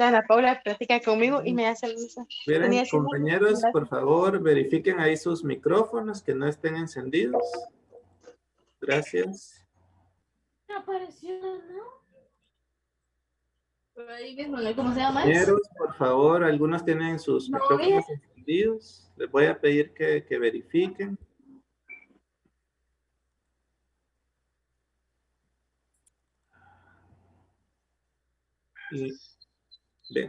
Ana Paula practica conmigo y me hace el uso. Miren, compañeros, por favor, verifiquen ahí sus micrófonos que no estén encendidos. Gracias. Apareció, ¿no? Pero ahí mismo, ¿cómo se llama? Compañeros, por favor, algunos tienen sus micrófonos encendidos. Les voy a pedir que verifiquen. Y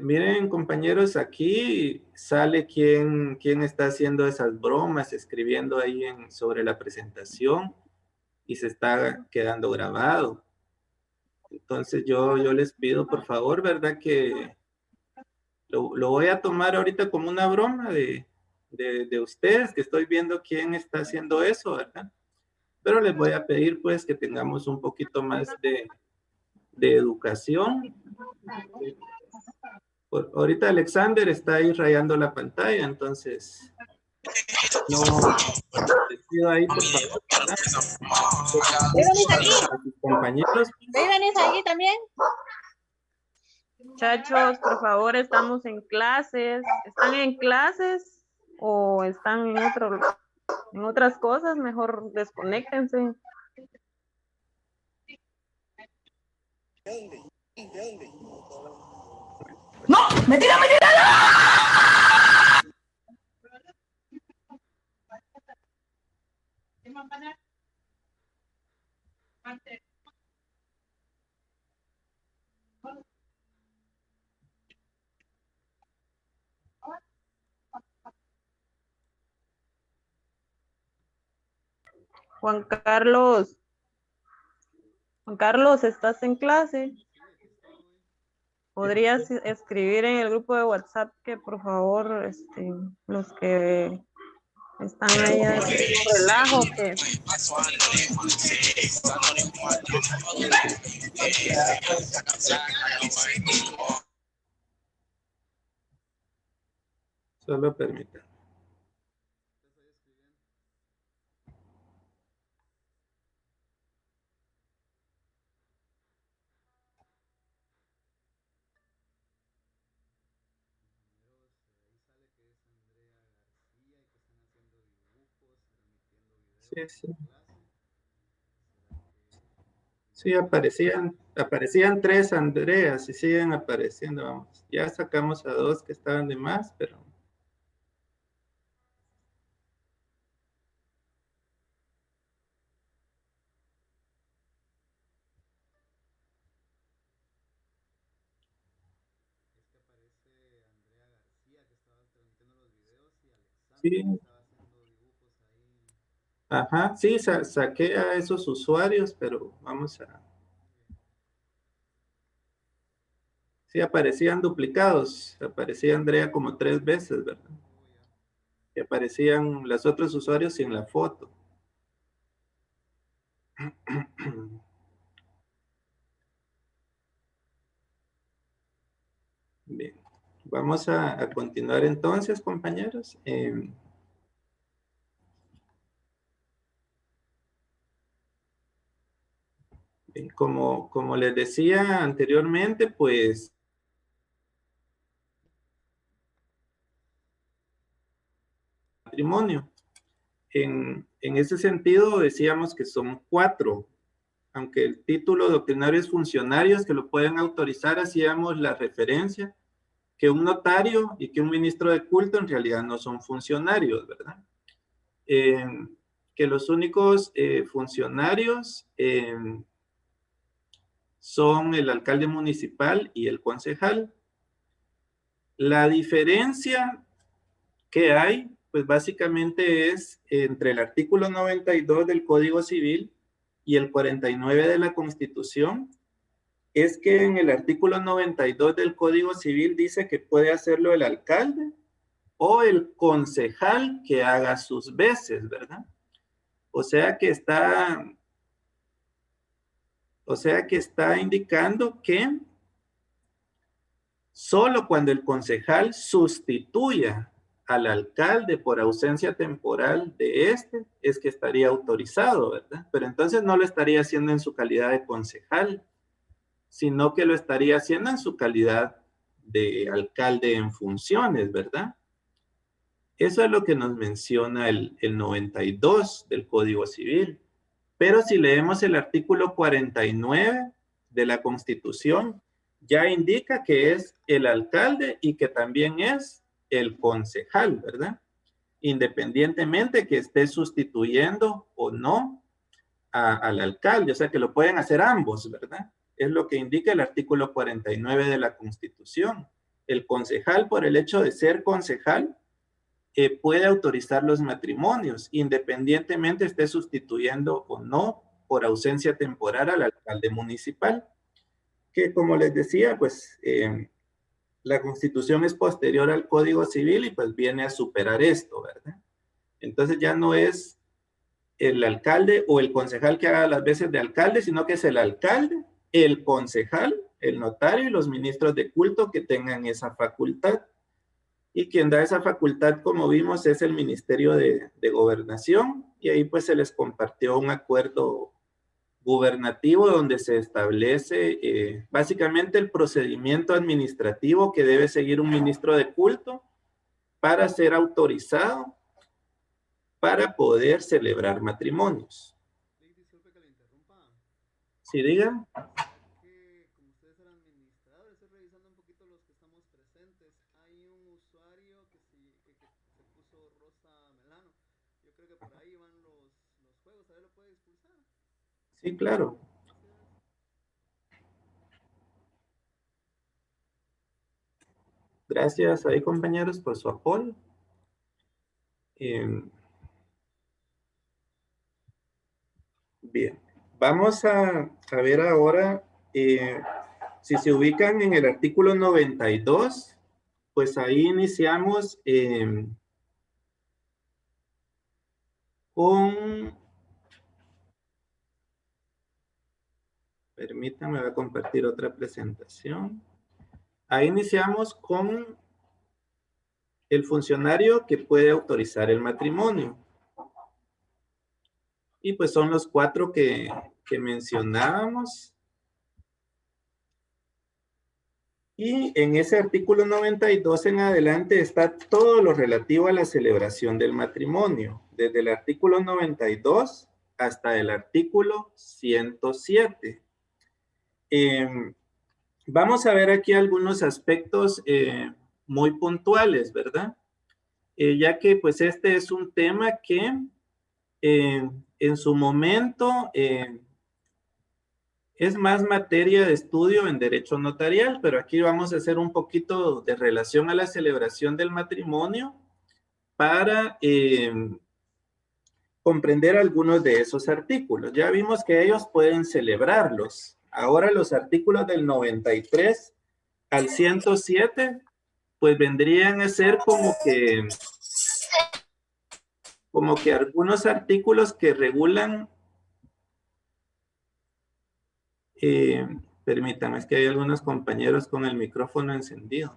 miren, compañeros, aquí sale quién está haciendo esas bromas, escribiendo ahí sobre la presentación y se está quedando grabado. Entonces yo les pido, por favor, ¿verdad? Que lo voy a tomar ahorita como una broma de ustedes, que estoy viendo quién está haciendo eso, ¿verdad? Pero les voy a pedir, pues, que tengamos un poquito más de educación. Ahorita Alexander está ahí rayando la pantalla, entonces no les pido ahí, por favor, ¿verdad? Compañeros. aquí también. Muchachos, por favor, estamos en clases. ¿Están en clases o están en otras cosas? Mejor desconéctense. ¡No! ¡Mentira, mentira! Juan Carlos, ¿estás en clase? ¿Podrías escribir en el grupo de WhatsApp que por favor los que están ahí haciendo relajo que Solo permítanme. Sí. Sí, aparecían 3 Andreas y siguen apareciendo, vamos. Ya sacamos a 2 que estaban de más, pero... Sí. Ajá, sí, saqué a esos usuarios, pero vamos a... Sí, aparecían duplicados. Aparecía Andrea como 3 veces, ¿verdad? Y aparecían los otros usuarios sin la foto. Bien, vamos a continuar entonces, compañeros. Bien, como les decía anteriormente, pues matrimonio. En ese sentido decíamos que son 4, aunque el título doctrinario es funcionarios que lo pueden autorizar, hacíamos la referencia que un notario y que un ministro de culto en realidad no son funcionarios, ¿verdad? Que los únicos funcionarios son el alcalde municipal y el concejal. La diferencia que hay, pues básicamente es entre el artículo 92 del Código Civil y el 49 de la Constitución, es que en el artículo 92 del Código Civil dice que puede hacerlo el alcalde o el concejal que haga sus veces, ¿verdad? O sea que está indicando que solo cuando el concejal sustituya al alcalde por ausencia temporal de este, es que estaría autorizado, ¿verdad? Pero entonces no lo estaría haciendo en su calidad de concejal, sino que lo estaría haciendo en su calidad de alcalde en funciones, ¿verdad? Eso es lo que nos menciona el 92 del Código Civil. Pero si leemos el artículo 49 de la Constitución, ya indica que es el alcalde y que también es el concejal, ¿verdad? Independientemente que esté sustituyendo o no al alcalde, o sea que lo pueden hacer ambos, ¿verdad? Es lo que indica el artículo 49 de la Constitución. El concejal, por el hecho de ser concejal, puede autorizar los matrimonios, independientemente esté sustituyendo o no por ausencia temporal al alcalde municipal, que como les decía, pues la Constitución es posterior al Código Civil y pues viene a superar esto, ¿verdad? Entonces ya no es el alcalde o el concejal que haga las veces de alcalde, sino que es el alcalde, el concejal, el notario y los ministros de culto que tengan esa facultad. Y quien da esa facultad, como vimos, es el Ministerio de Gobernación, y ahí pues se les compartió un acuerdo gubernativo donde se establece básicamente el procedimiento administrativo que debe seguir un ministro de culto para ser autorizado para poder celebrar matrimonios. Disculpe que le interrumpa. ¿Sí, digan? Como ustedes eran administradores, estoy revisando un poquito los que estamos presentes. Hay un usuario que se puso Rosa Melano. Yo creo que por ahí van los juegos. ¿A ver, lo puede expulsar? Sí, claro. Gracias ahí, compañeros, por su apoyo. Bien, vamos a ver ahora, si se ubican en el artículo 92, pues ahí iniciamos con, permítanme, voy a compartir otra presentación. Ahí iniciamos con el funcionario que puede autorizar el matrimonio. Y pues son los 4 que mencionábamos. Y en ese artículo 92 en adelante está todo lo relativo a la celebración del matrimonio, desde el artículo 92 hasta el artículo 107. Vamos a ver aquí algunos aspectos muy puntuales, ¿verdad? Ya que pues este es un tema que en su momento es más materia de estudio en derecho notarial, pero aquí vamos a hacer un poquito de relación a la celebración del matrimonio para comprender algunos de esos artículos. Ya vimos que ellos pueden celebrarlos. Ahora los artículos del 93 al 107, pues vendrían a ser como que algunos artículos que regulan, permítanme, es que hay algunos compañeros con el micrófono encendido.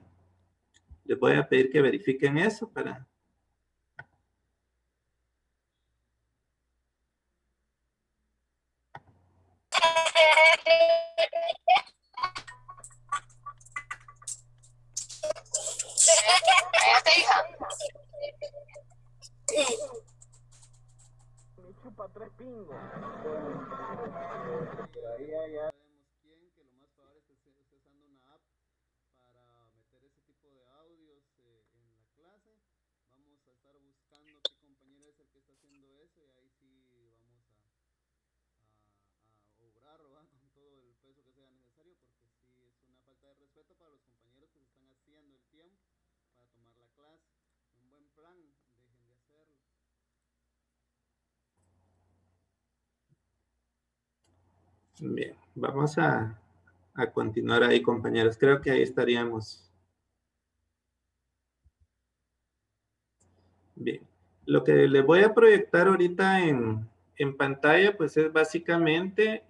Les voy a pedir que verifiquen eso para... Me chupa 3 pingos. Sabemos quién, que lo más probable es que esté usando una app para meter ese tipo de audios en la clase. Vamos a estar buscando qué compañero es el que está haciendo eso y ahí sí vamos a obrar, ¿verdad? Con todo el peso que sea necesario, porque sí es una falta de respeto para los compañeros que se están haciendo el tiempo para tomar la clase. Un buen plan, dejen de hacerlo. Bien, vamos a continuar ahí, compañeros. Creo que ahí estaríamos. Bien, lo que les voy a proyectar ahorita en pantalla, pues es básicamente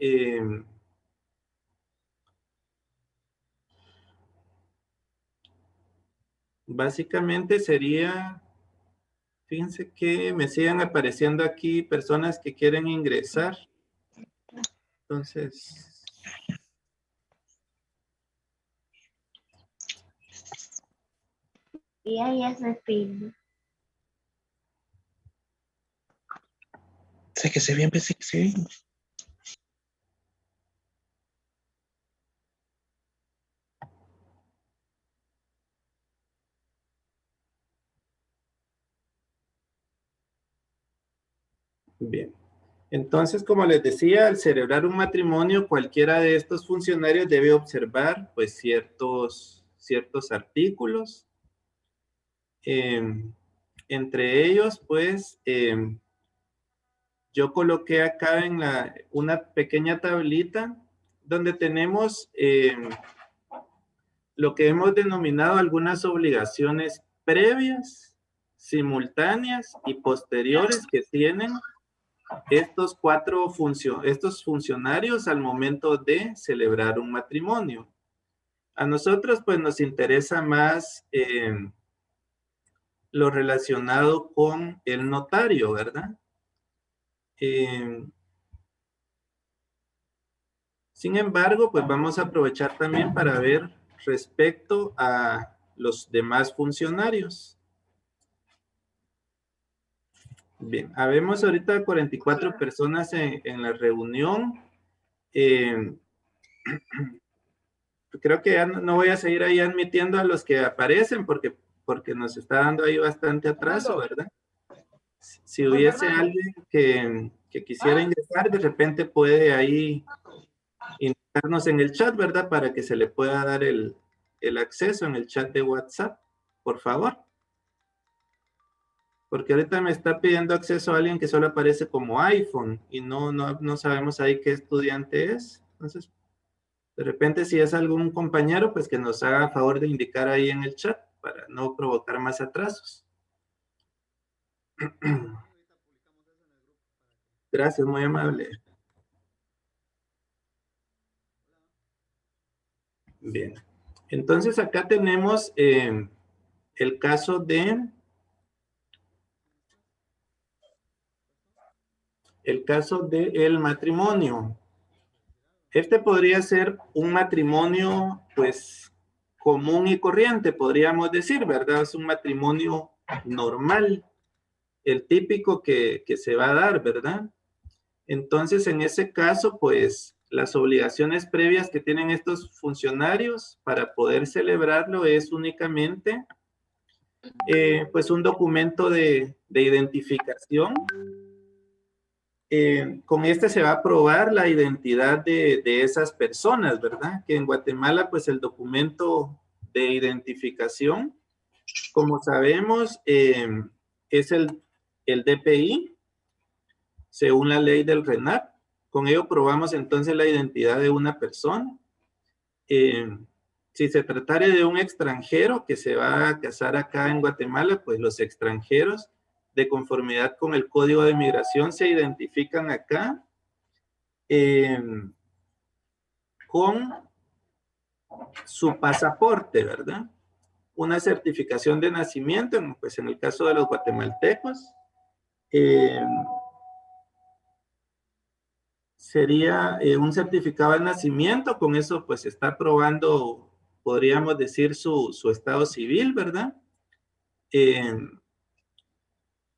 sería, fíjense que me siguen apareciendo aquí personas que quieren ingresar. Entonces, Y ahí es el fin. Sé que se bien, pensé que se bien. Bien. Entonces, como les decía, al celebrar un matrimonio, cualquiera de estos funcionarios debe observar, pues, ciertos artículos. Entre ellos, pues, yo coloqué acá en una pequeña tablita donde tenemos lo que hemos denominado algunas obligaciones previas, simultáneas y posteriores que tienen estos estos funcionarios al momento de celebrar un matrimonio. A nosotros, pues, nos interesa más lo relacionado con el notario, ¿verdad? Sin embargo, pues vamos a aprovechar también para ver respecto a los demás funcionarios. Bien, habemos ahorita 44 personas en la reunión. Creo que ya no voy a seguir ahí admitiendo a los que aparecen porque nos está dando ahí bastante atraso, ¿verdad? Si hubiese alguien que quisiera ingresar, de repente puede ahí indicarnos en el chat, ¿verdad? Para que se le pueda dar el acceso en el chat de WhatsApp, por favor. Porque ahorita me está pidiendo acceso a alguien que solo aparece como iPhone y no sabemos ahí qué estudiante es. Entonces, de repente, si es algún compañero, pues que nos haga favor de indicar ahí en el chat para no provocar más atrasos. Gracias, muy amable. Bien. Entonces, acá tenemos el caso de... El caso del matrimonio. Este podría ser un matrimonio, pues, común y corriente, podríamos decir, ¿verdad? Es un matrimonio normal, el típico que se va a dar, ¿verdad? Entonces, en ese caso, pues, las obligaciones previas que tienen estos funcionarios para poder celebrarlo es únicamente, pues, un documento de identificación. Con este se va a probar la identidad de esas personas, ¿verdad? Que en Guatemala, pues el documento de identificación, como sabemos, es el DPI, según la ley del RENAP. Con ello probamos entonces la identidad de una persona. Si se tratara de un extranjero que se va a casar acá en Guatemala, pues los extranjeros, de conformidad con el Código de Migración, se identifican acá con su pasaporte, ¿verdad? Una certificación de nacimiento, pues en el caso de los guatemaltecos, sería un certificado de nacimiento. Con eso pues está probando, podríamos decir, su estado civil, ¿verdad?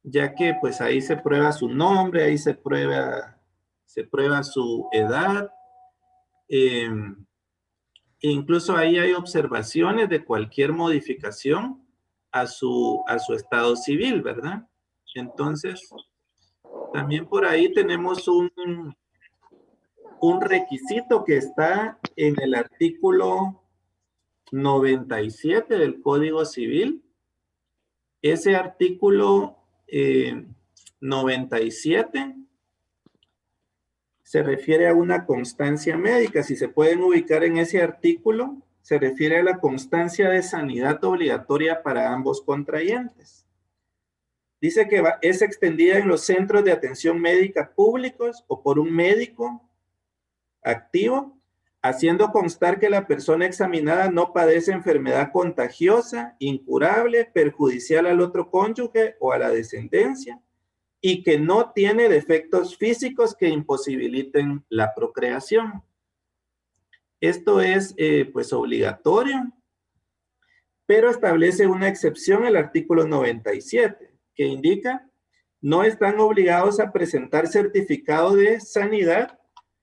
Ya que pues ahí se prueba su nombre, ahí se prueba su edad, incluso ahí hay observaciones de cualquier modificación a su estado civil, ¿verdad? Entonces, también por ahí tenemos un requisito que está en el artículo 97 del Código Civil. Ese artículo 97 se refiere a una constancia médica. Si se pueden ubicar en ese artículo, se refiere a la constancia de sanidad obligatoria para ambos contrayentes. Dice que es extendida en los centros de atención médica públicos o por un médico activo, haciendo constar que la persona examinada no padece enfermedad contagiosa, incurable, perjudicial al otro cónyuge o a la descendencia, y que no tiene defectos físicos que imposibiliten la procreación. Esto es pues obligatorio pero establece una excepción el artículo 97, que indica: no están obligados a presentar certificado de sanidad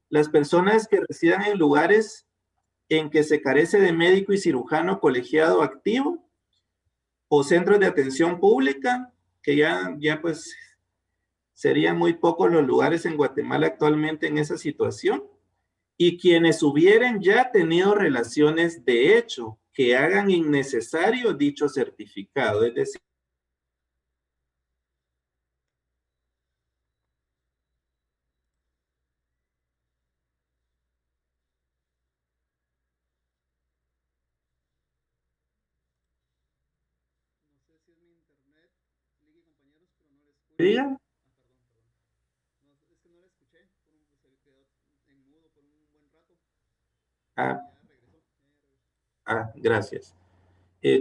las personas que residan en lugares en que se carece de médico y cirujano colegiado activo o centros de atención pública, que ya pues serían muy pocos los lugares en Guatemala actualmente en esa situación, y quienes hubieran ya tenido relaciones de hecho que hagan innecesario dicho certificado, es decir, No sé si es mi internet, Ligue y compañeros, pero no les escucho. diga. Perdón. No, es que no la escuché, se quedó en mudo por un buen rato. Ah, Ya regresó. gracias.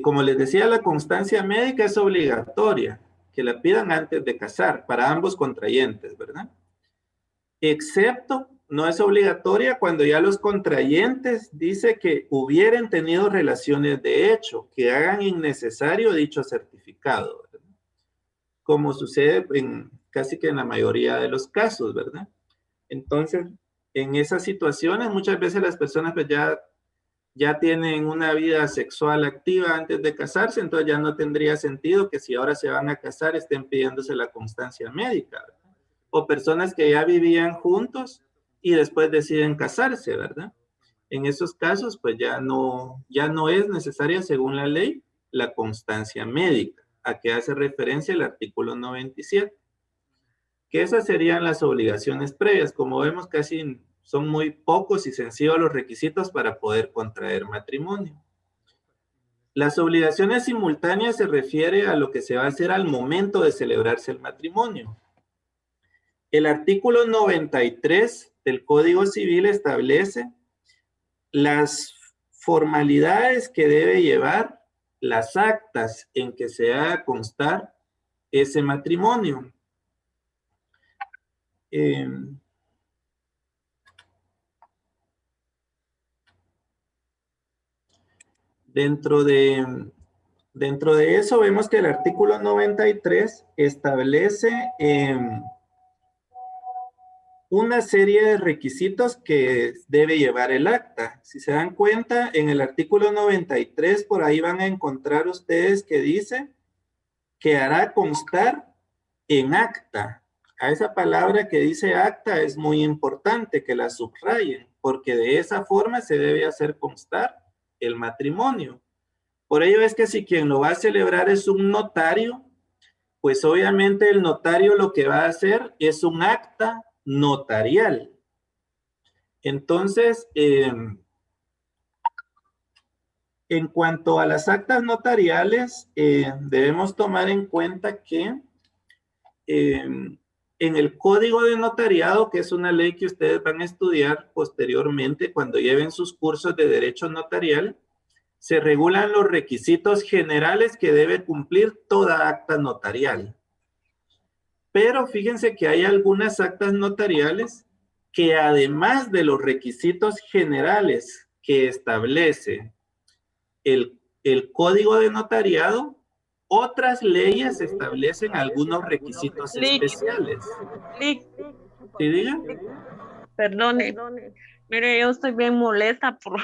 Como les decía, la constancia médica es obligatoria, que la pidan antes de casar, para ambos contrayentes, ¿verdad? Excepto, no es obligatoria cuando ya los contrayentes dice que hubieran tenido relaciones de hecho, que hagan innecesario dicho certificado, ¿verdad? Como sucede casi que en la mayoría de los casos, ¿verdad? Entonces, en esas situaciones, muchas veces las personas pues ya tienen una vida sexual activa antes de casarse, entonces ya no tendría sentido que si ahora se van a casar estén pidiéndose la constancia médica, ¿verdad? O personas que ya vivían juntos y después deciden casarse, ¿verdad? En esos casos, pues ya no es necesaria, según la ley, la constancia médica, a que hace referencia el artículo 97. Que esas serían las obligaciones previas. Como vemos, casi son muy pocos y sencillos los requisitos para poder contraer matrimonio. Las obligaciones simultáneas se refiere a lo que se va a hacer al momento de celebrarse el matrimonio. El artículo 93 del Código Civil establece las formalidades que debe llevar las actas en que se haga constar ese matrimonio. Dentro de eso vemos que el artículo 93 establece una serie de requisitos que debe llevar el acta. Si se dan cuenta, en el artículo 93 por ahí van a encontrar ustedes que dice que hará constar en acta. A esa palabra que dice acta es muy importante que la subrayen, porque de esa forma se debe hacer constar el matrimonio. Por ello es que si quien lo va a celebrar es un notario, pues obviamente el notario lo que va a hacer es un acta notarial. Entonces, en cuanto a las actas notariales, debemos tomar en cuenta que en el Código de Notariado, que es una ley que ustedes van a estudiar posteriormente cuando lleven sus cursos de Derecho Notarial, se regulan los requisitos generales que debe cumplir toda acta notarial. Pero fíjense que hay algunas actas notariales que además de los requisitos generales que establece el Código de Notariado, otras leyes establecen algunos requisitos especiales. ¿Sí, diga? Perdone. Mire, yo estoy bien molesta por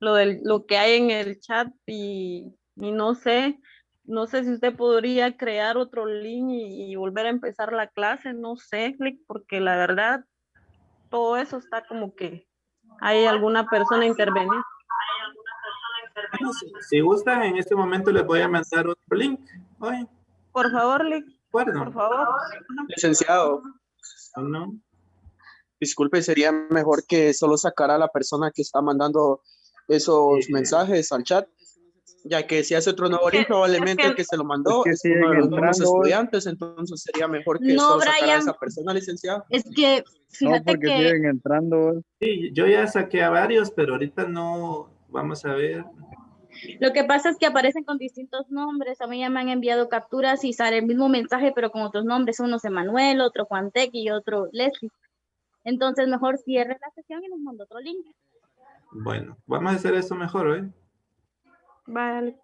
lo que hay en el chat y no sé si usted podría crear otro link y volver a empezar la clase, no sé, porque la verdad todo eso está como que hay alguna persona intervenir. Si gustan, en este momento les voy a mandar otro link. Oye, por favor, Lick, bueno, por favor. Licenciado, ¿no? disculpe, sería mejor que solo sacara a la persona que está mandando esos mensajes al chat, ya que si hace otro nuevo link, probablemente el que se lo mandó es uno de los mismos estudiantes, entonces sería mejor que solo sacara a esa persona, licenciado. Es que, fíjate que siguen entrando. Sí, yo ya saqué a varios, pero ahorita no, vamos a ver. lo que pasa es que aparecen con distintos nombres. A mí ya me han enviado capturas y sale el mismo mensaje, pero con otros nombres. Uno es Emanuel, otro Juan Tec y otro Leslie. Entonces, mejor cierre la sesión y nos manda otro link. Bueno, vamos a hacer eso mejor, ¿eh? Vale.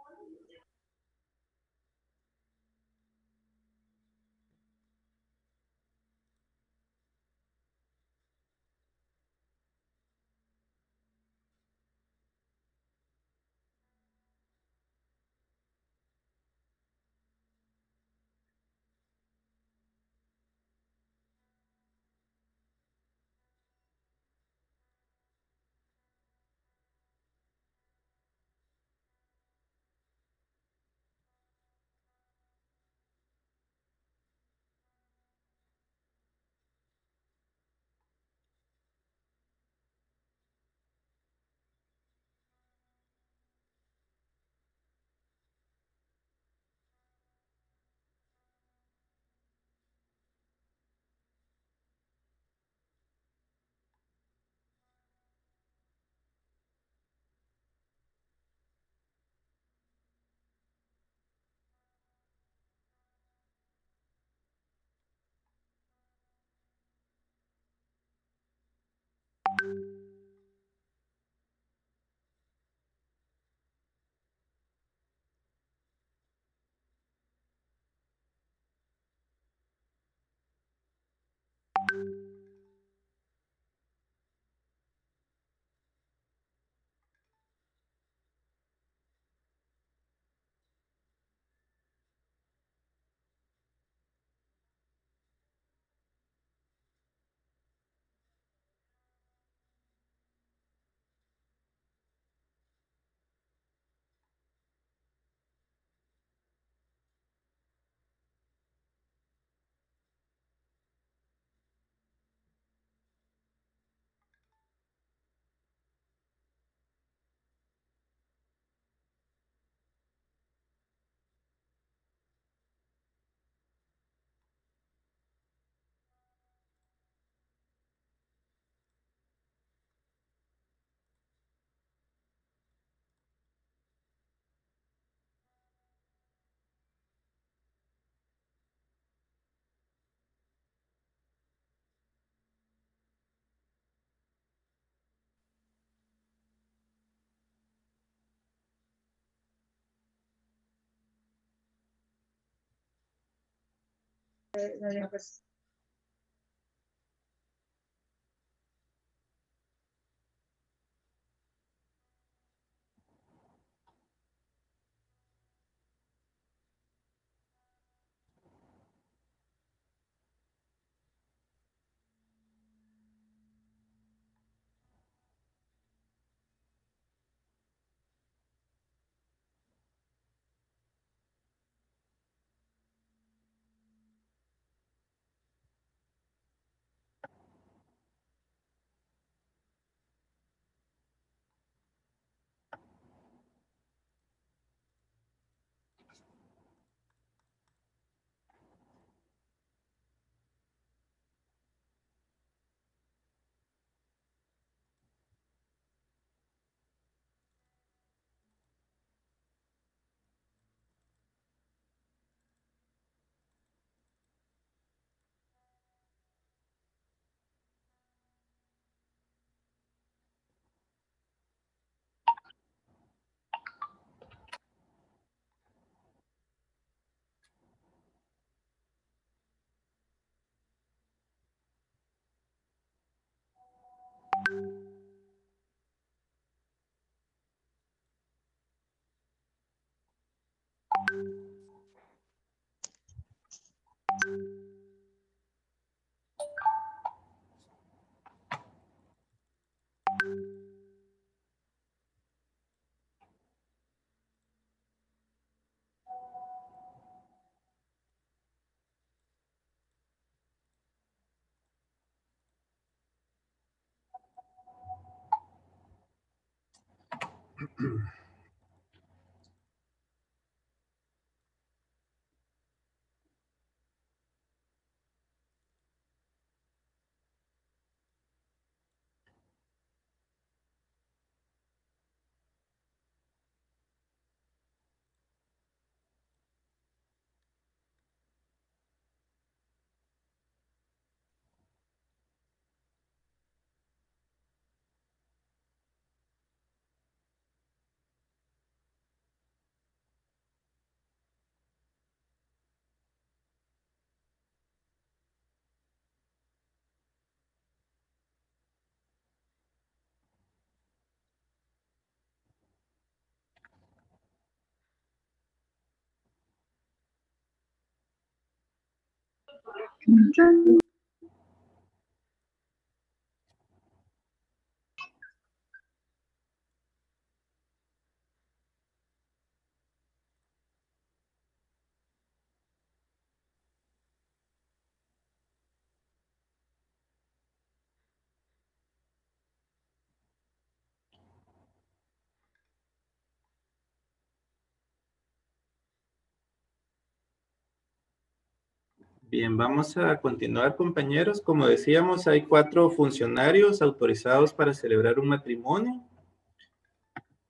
Bien, vamos a continuar, compañeros. Como decíamos, hay 4 funcionarios autorizados para celebrar un matrimonio.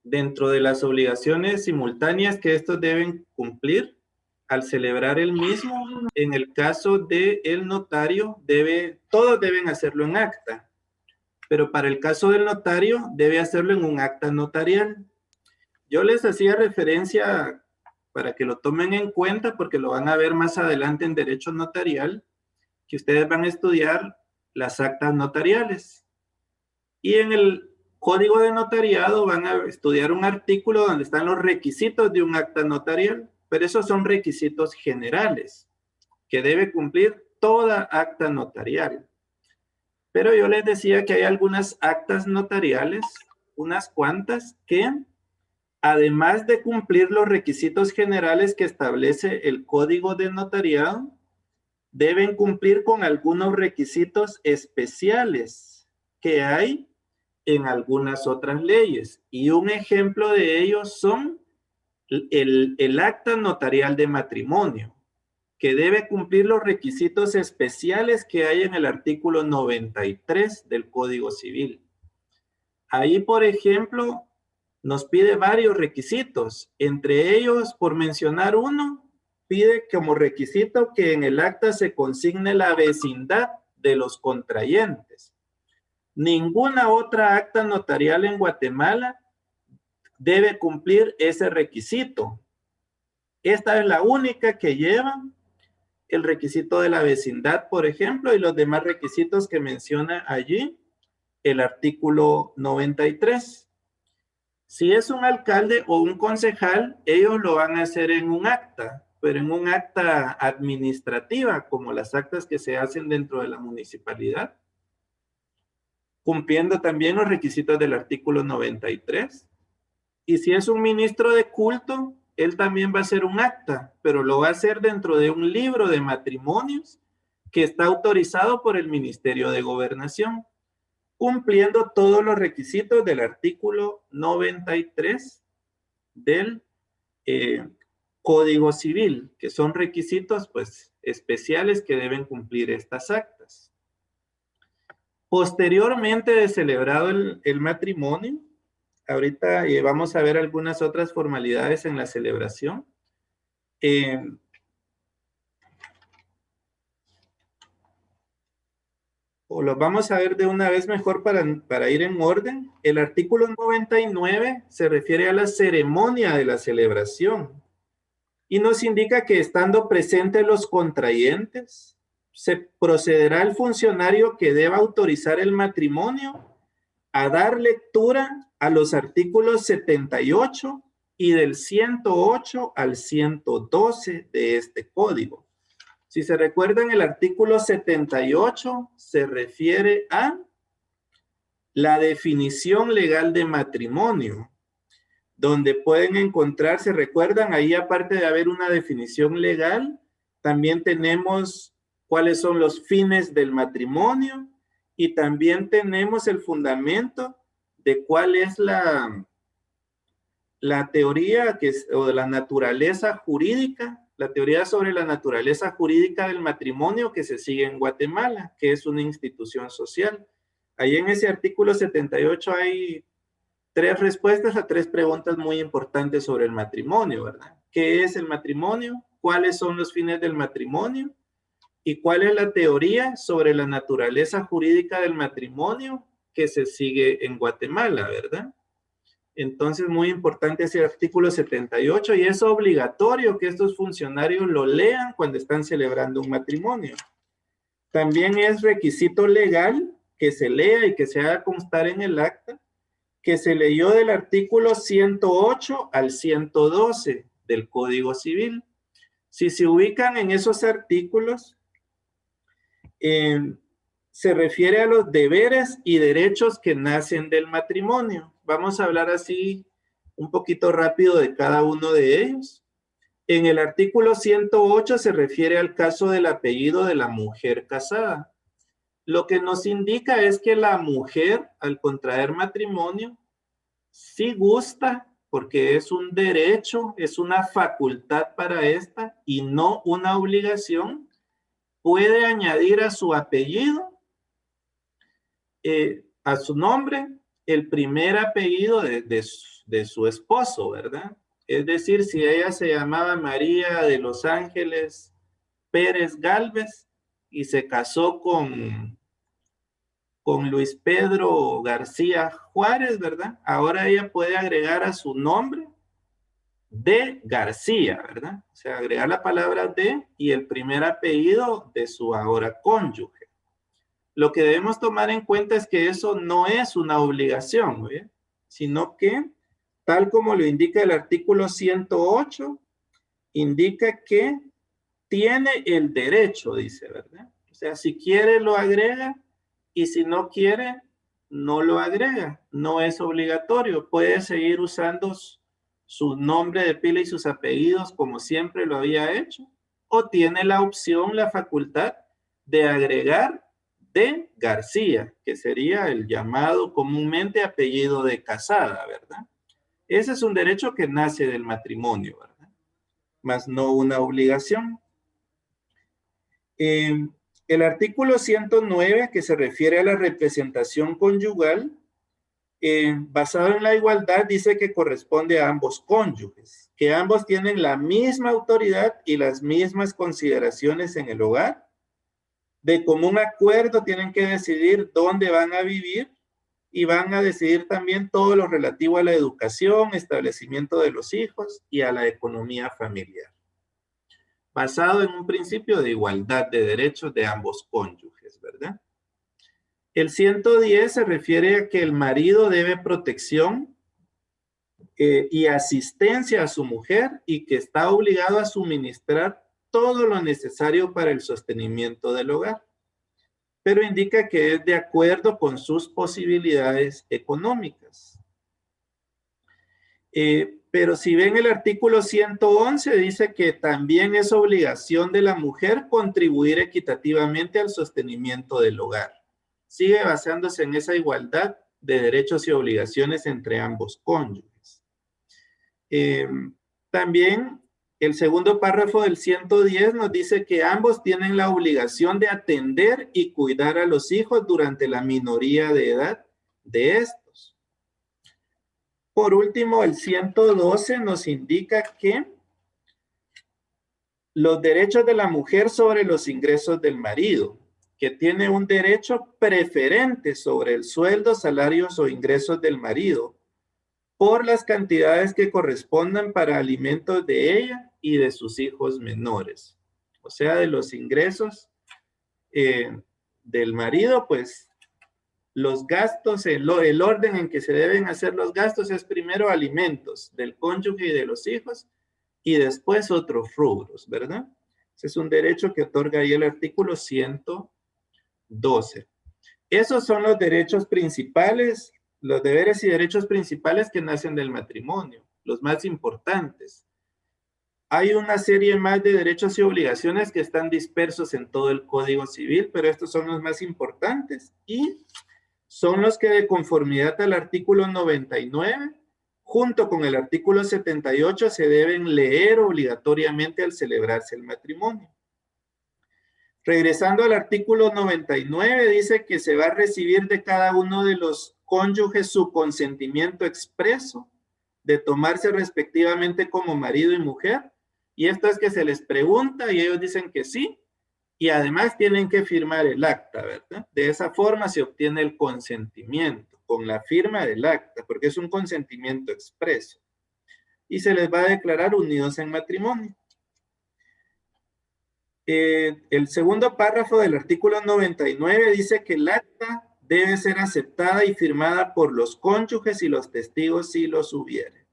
Dentro de las obligaciones simultáneas que estos deben cumplir al celebrar el mismo, en el caso del notario, todos deben hacerlo en acta. Pero para el caso del notario, debe hacerlo en un acta notarial. Yo les hacía referencia para que lo tomen en cuenta, porque lo van a ver más adelante en Derecho Notarial, que ustedes van a estudiar las actas notariales. Y en el Código de Notariado van a estudiar un artículo donde están los requisitos de un acta notarial, pero esos son requisitos generales que debe cumplir toda acta notarial. Pero yo les decía que hay algunas actas notariales, unas cuantas, que además de cumplir los requisitos generales que establece el Código de Notariado, deben cumplir con algunos requisitos especiales que hay en algunas otras leyes. Y un ejemplo de ellos son el acta notarial de matrimonio, que debe cumplir los requisitos especiales que hay en el artículo 93 del Código Civil. Ahí, por ejemplo, nos pide varios requisitos. Entre ellos, por mencionar uno, pide como requisito que en el acta se consigne la vecindad de los contrayentes. Ninguna otra acta notarial en Guatemala debe cumplir ese requisito. Esta es la única que lleva el requisito de la vecindad, por ejemplo, y los demás requisitos que menciona allí el artículo 93. Si es un alcalde o un concejal, ellos lo van a hacer en un acta, pero en un acta administrativa, como las actas que se hacen dentro de la municipalidad, cumpliendo también los requisitos del artículo 93. Y si es un ministro de culto, él también va a hacer un acta, pero lo va a hacer dentro de un libro de matrimonios que está autorizado por el Ministerio de Gobernación, cumpliendo todos los requisitos del artículo 93 del Código Civil, que son requisitos pues especiales que deben cumplir estas actas. Posteriormente de celebrado el matrimonio, ahorita vamos a ver algunas otras formalidades en la celebración. O lo vamos a ver de una vez mejor para ir en orden. El artículo 99 se refiere a la ceremonia de la celebración y nos indica que estando presentes los contrayentes, se procederá el funcionario que deba autorizar el matrimonio a dar lectura a los artículos 78 y del 108 al 112 de este código. Si se recuerdan, el artículo 78 se refiere a la definición legal de matrimonio, donde pueden encontrarse, recuerdan, ahí aparte de haber una definición legal, también tenemos cuáles son los fines del matrimonio y también tenemos el fundamento de cuál es la teoría o de la naturaleza jurídica, la teoría sobre la naturaleza jurídica del matrimonio que se sigue en Guatemala, que es una institución social. Ahí en ese artículo 78 hay 3 respuestas a 3 preguntas muy importantes sobre el matrimonio, ¿verdad? ¿Qué es el matrimonio? ¿Cuáles son los fines del matrimonio? ¿Y cuál es la teoría sobre la naturaleza jurídica del matrimonio que se sigue en Guatemala, ¿verdad? Entonces, muy importante ese artículo 78 y es obligatorio que estos funcionarios lo lean cuando están celebrando un matrimonio. También es requisito legal que se lea y que se haga constar en el acta que se leyó del artículo 108 al 112 del Código Civil. Si se ubican en esos artículos, se refiere a los deberes y derechos que nacen del matrimonio. Vamos a hablar así un poquito rápido de cada uno de ellos. En el artículo 108 se refiere al caso del apellido de la mujer casada. Lo que nos indica es que la mujer, al contraer matrimonio, sí gusta, porque es un derecho, es una facultad para esta y no una obligación, puede añadir a su apellido, a su nombre, el primer apellido de su esposo, ¿verdad? Es decir, si ella se llamaba María de los Ángeles Pérez Gálvez y se casó con Luis Pedro García Juárez, ¿verdad? Ahora ella puede agregar a su nombre de García, ¿verdad? O sea, agregar la palabra de y el primer apellido de su ahora cónyuge. Lo que debemos tomar en cuenta es que eso no es una obligación, ¿no? Sino que, tal como lo indica el artículo 108, indica que tiene el derecho, dice, ¿verdad? O sea, si quiere lo agrega y si no quiere, no lo agrega. No es obligatorio. Puede seguir usando su nombre de pila y sus apellidos como siempre lo había hecho. O tiene la opción, la facultad de agregar de García, que sería el llamado comúnmente apellido de casada, ¿verdad? Ese es un derecho que nace del matrimonio, ¿verdad? Más no una obligación. El artículo 109, que se refiere a la representación conyugal, basado en la igualdad, dice que corresponde a ambos cónyuges, que ambos tienen la misma autoridad y las mismas consideraciones en el hogar. De común acuerdo tienen que decidir dónde van a vivir y van a decidir también todo lo relativo a la educación, establecimiento de los hijos y a la economía familiar. basado en un principio de igualdad de derechos de ambos cónyuges, ¿verdad? El 110 se refiere a que el marido debe protección y asistencia a su mujer y que está obligado a suministrar todo lo necesario para el sostenimiento del hogar, pero indica que es de acuerdo con sus posibilidades económicas. Pero si ven el artículo 111, dice que también es obligación de la mujer contribuir equitativamente al sostenimiento del hogar. Sigue basándose en esa igualdad de derechos y obligaciones entre ambos cónyuges. También el segundo párrafo del 110 nos dice que ambos tienen la obligación de atender y cuidar a los hijos durante la minoría de edad de estos. Por último, el 112 nos indica que los derechos de la mujer sobre los ingresos del marido, que tiene un derecho preferente sobre el sueldo, salarios o ingresos del marido, por las cantidades que correspondan para alimentos de ella y de sus hijos menores. O sea, de los ingresos del marido, pues los gastos, el orden en que se deben hacer los gastos es primero alimentos del cónyuge y de los hijos y después otros rubros, ¿verdad? Ese es un derecho que otorga ahí el artículo 112. Esos son los derechos principales, los deberes y derechos principales que nacen del matrimonio, los más importantes. Hay una serie más de derechos y obligaciones que están dispersos en todo el Código Civil, pero estos son los más importantes y son los que de conformidad al artículo 99, junto con el artículo 78, se deben leer obligatoriamente al celebrarse el matrimonio. Regresando al artículo 99, dice que se va a recibir de cada uno de los cónyuges su consentimiento expreso de tomarse respectivamente como marido y mujer, y esto es que se les pregunta y ellos dicen que sí, y además tienen que firmar el acta, ¿verdad? De esa forma se obtiene el consentimiento, con la firma del acta, porque es un consentimiento expreso. Y se les va a declarar unidos en matrimonio. El segundo párrafo del artículo 99 dice que el acta debe ser aceptada y firmada por los cónyuges y los testigos si los hubiere,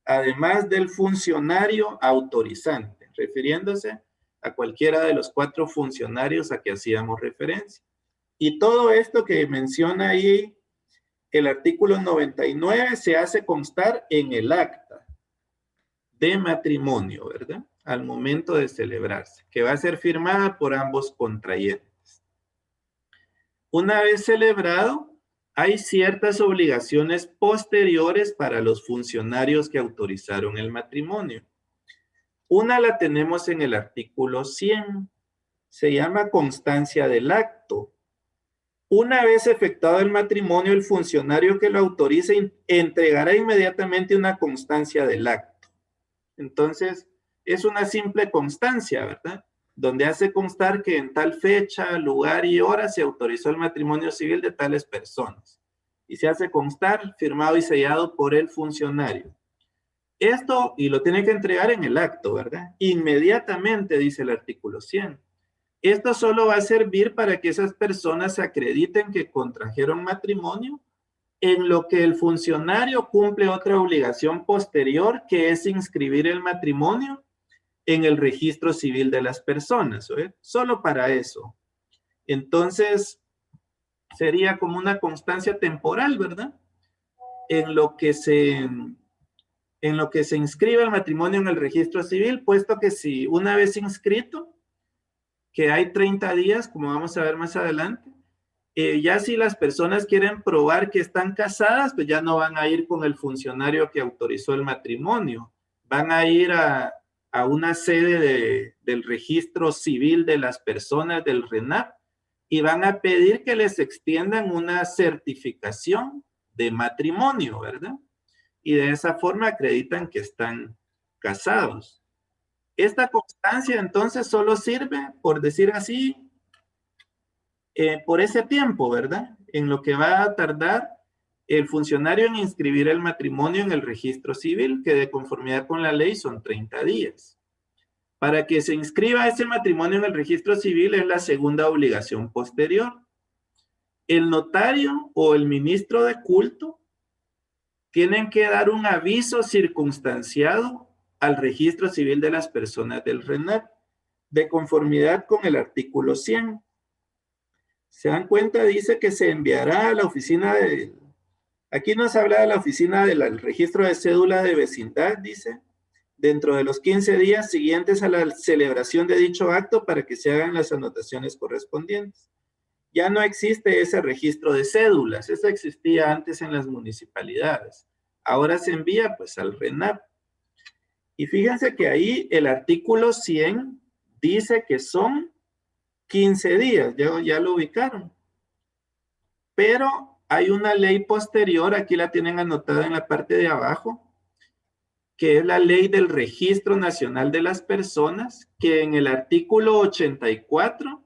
además del funcionario autorizante, refiriéndose a cualquiera de los 4 funcionarios a que hacíamos referencia. Y todo esto que menciona ahí el artículo 99 se hace constar en el acta de matrimonio, ¿verdad? Al momento de celebrarse, que va a ser firmada por ambos contrayentes. Una vez celebrado, hay ciertas obligaciones posteriores para los funcionarios que autorizaron el matrimonio. Una la tenemos en el artículo 100. Se llama constancia del acto. Una vez efectuado el matrimonio, el funcionario que lo autorice entregará inmediatamente una constancia del acto. Entonces, es una simple constancia, ¿verdad? Donde hace constar que en tal fecha, lugar y hora se autorizó el matrimonio civil de tales personas. Y se hace constar, firmado y sellado por el funcionario. Esto, y lo tiene que entregar en el acto, ¿verdad? Inmediatamente, dice el artículo 100. Esto solo va a servir para que esas personas acrediten que contrajeron matrimonio, en lo que el funcionario cumple otra obligación posterior, que es inscribir el matrimonio en el registro civil de las personas, ¿eh? Solo para eso. Entonces, sería como una constancia temporal, ¿verdad? En lo que se inscribe el matrimonio en el registro civil, puesto que si una vez inscrito, que hay 30 días, como vamos a ver más adelante, ya si las personas quieren probar que están casadas, pues ya no van a ir con el funcionario que autorizó el matrimonio, van a ir a una sede del registro civil de las personas del RENAP y van a pedir que les extiendan una certificación de matrimonio, ¿verdad? Y de esa forma acreditan que están casados. Esta constancia entonces solo sirve, por decir así, por ese tiempo, ¿verdad? En lo que va a tardar el funcionario en inscribir el matrimonio en el registro civil, que de conformidad con la ley son 30 días. Para que se inscriba ese matrimonio en el registro civil es la segunda obligación posterior. El notario o el ministro de culto tienen que dar un aviso circunstanciado al registro civil de las personas del RENAP, de conformidad con el artículo 100. ¿Se dan cuenta? Dice que se enviará a la oficina de... Aquí nos habla de la oficina del registro de cédula de vecindad, dice, dentro de los 15 días siguientes a la celebración de dicho acto para que se hagan las anotaciones correspondientes. Ya no existe ese registro de cédulas, eso existía antes en las municipalidades. Ahora se envía pues al RENAP. Y fíjense que ahí el artículo 100 dice que son 15 días, ya lo ubicaron. Pero hay una ley posterior, aquí la tienen anotada en la parte de abajo, que es la ley del Registro Nacional de las Personas, que en el artículo 84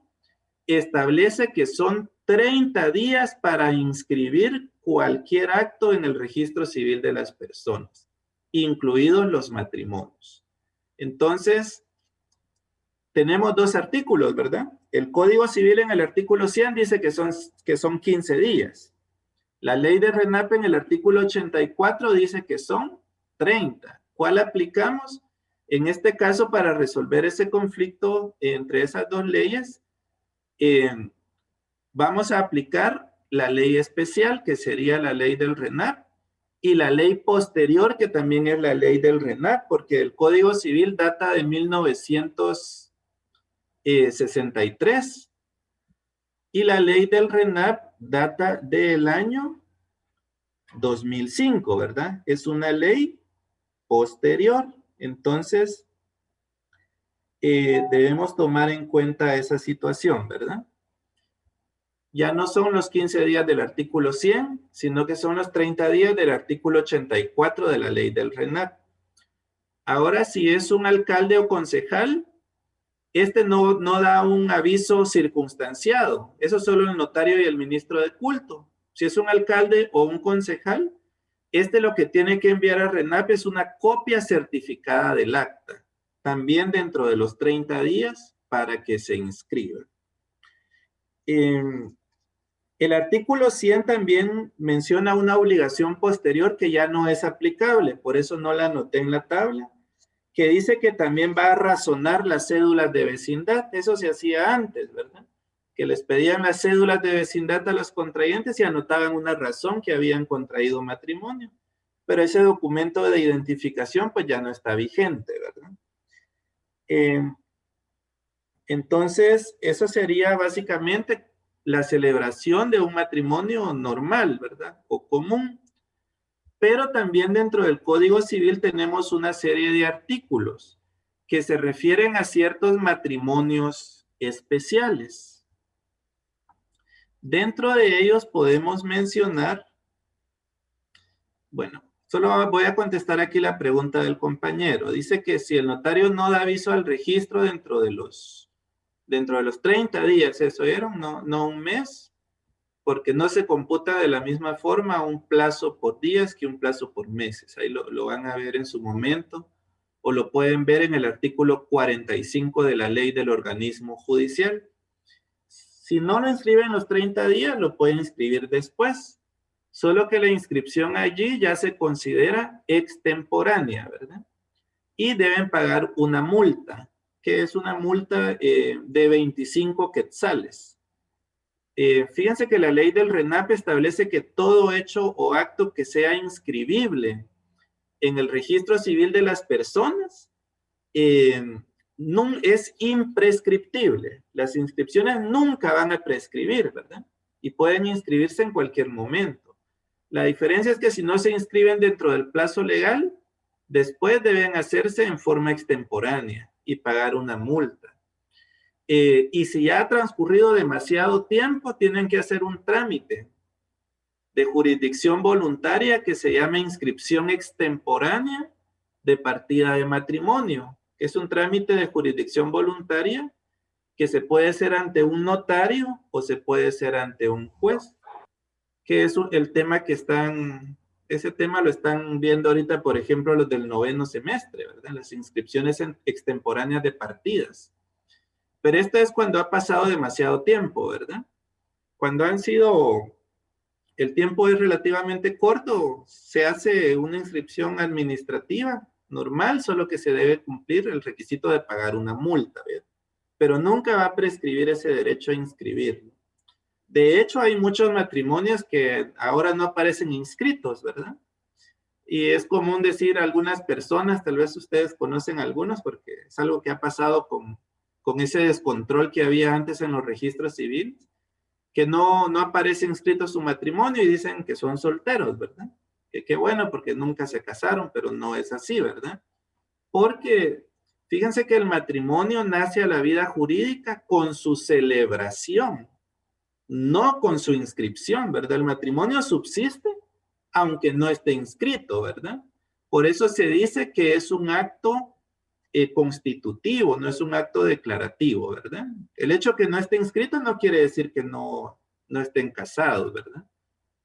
establece que son 30 días para inscribir cualquier acto en el registro civil de las personas, incluidos los matrimonios. Entonces, tenemos dos artículos, ¿verdad? El Código Civil en el artículo 100 dice que son 15 días. La ley de RENAP en el artículo 84 dice que son 30. ¿Cuál aplicamos? En este caso, para resolver ese conflicto entre esas dos leyes, vamos a aplicar la ley especial, que sería la ley del RENAP, y la ley posterior, que también es la ley del RENAP, porque el Código Civil data de 1963, y la ley del RENAP data del año 2005, ¿verdad? Es una ley posterior. Entonces, debemos tomar en cuenta esa situación, ¿verdad? Ya no son los 15 días del artículo 100, sino que son los 30 días del artículo 84 de la ley del RENAP. Ahora, si es un alcalde o concejal, no da un aviso circunstanciado. Eso solo el notario y el ministro de culto. Si es un alcalde o un concejal, lo que tiene que enviar a RENAP es una copia certificada del acta, también dentro de los 30 días para que se inscriba. El artículo 100 también menciona una obligación posterior que ya no es aplicable, por eso no la anoté en la tabla, que dice que también va a razonar las cédulas de vecindad. Eso se hacía antes, ¿verdad? Que les pedían las cédulas de vecindad a los contrayentes y anotaban una razón que habían contraído matrimonio. Pero ese documento de identificación pues ya no está vigente, ¿verdad? Entonces, eso sería básicamente la celebración de un matrimonio normal, ¿verdad? O común. Pero también dentro del Código Civil tenemos una serie de artículos que se refieren a ciertos matrimonios especiales. Dentro de ellos podemos mencionar, bueno, solo voy a contestar aquí la pregunta del compañero. Dice que si el notario no da aviso al registro dentro de los 30 días, eso era, no un mes, porque no se computa de la misma forma un plazo por días que un plazo por meses. Ahí lo van a ver en su momento, o lo pueden ver en el artículo 45 de la ley del organismo judicial. Si no lo inscriben los 30 días, lo pueden inscribir después. Solo que la inscripción allí ya se considera extemporánea, ¿verdad? Y deben pagar una multa, que es una multa de 25 quetzales. Fíjense que la ley del RENAP establece que todo hecho o acto que sea inscribible en el registro civil de las personas es imprescriptible. Las inscripciones nunca van a prescribir, ¿verdad? Y pueden inscribirse en cualquier momento. La diferencia es que si no se inscriben dentro del plazo legal, después deben hacerse en forma extemporánea y pagar una multa. Y si ya ha transcurrido demasiado tiempo, tienen que hacer un trámite de jurisdicción voluntaria que se llama inscripción extemporánea de partida de matrimonio. Es un trámite de jurisdicción voluntaria que se puede hacer ante un notario o se puede hacer ante un juez, que es el tema que están Ese tema lo están viendo ahorita, por ejemplo, los del 9º semestre, ¿verdad? Las inscripciones extemporáneas de partidas. Pero esta es cuando ha pasado demasiado tiempo, ¿verdad? Cuando el tiempo es relativamente corto, se hace una inscripción administrativa normal, solo que se debe cumplir el requisito de pagar una multa, ¿verdad? Pero nunca va a prescribir ese derecho a inscribirlo. De hecho, hay muchos matrimonios que ahora no aparecen inscritos, ¿verdad? Y es común decir a algunas personas, tal vez ustedes conocen algunos, porque es algo que ha pasado con ese descontrol que había antes en los registros civiles, que no aparece inscrito su matrimonio y dicen que son solteros, ¿verdad? Que bueno, porque nunca se casaron, pero no es así, ¿verdad? Porque fíjense que el matrimonio nace a la vida jurídica con su celebración, no con su inscripción, ¿verdad? El matrimonio subsiste aunque no esté inscrito, ¿verdad? Por eso se dice que es un acto constitutivo, no es un acto declarativo, ¿verdad? El hecho que no esté inscrito no quiere decir que no estén casados, ¿verdad?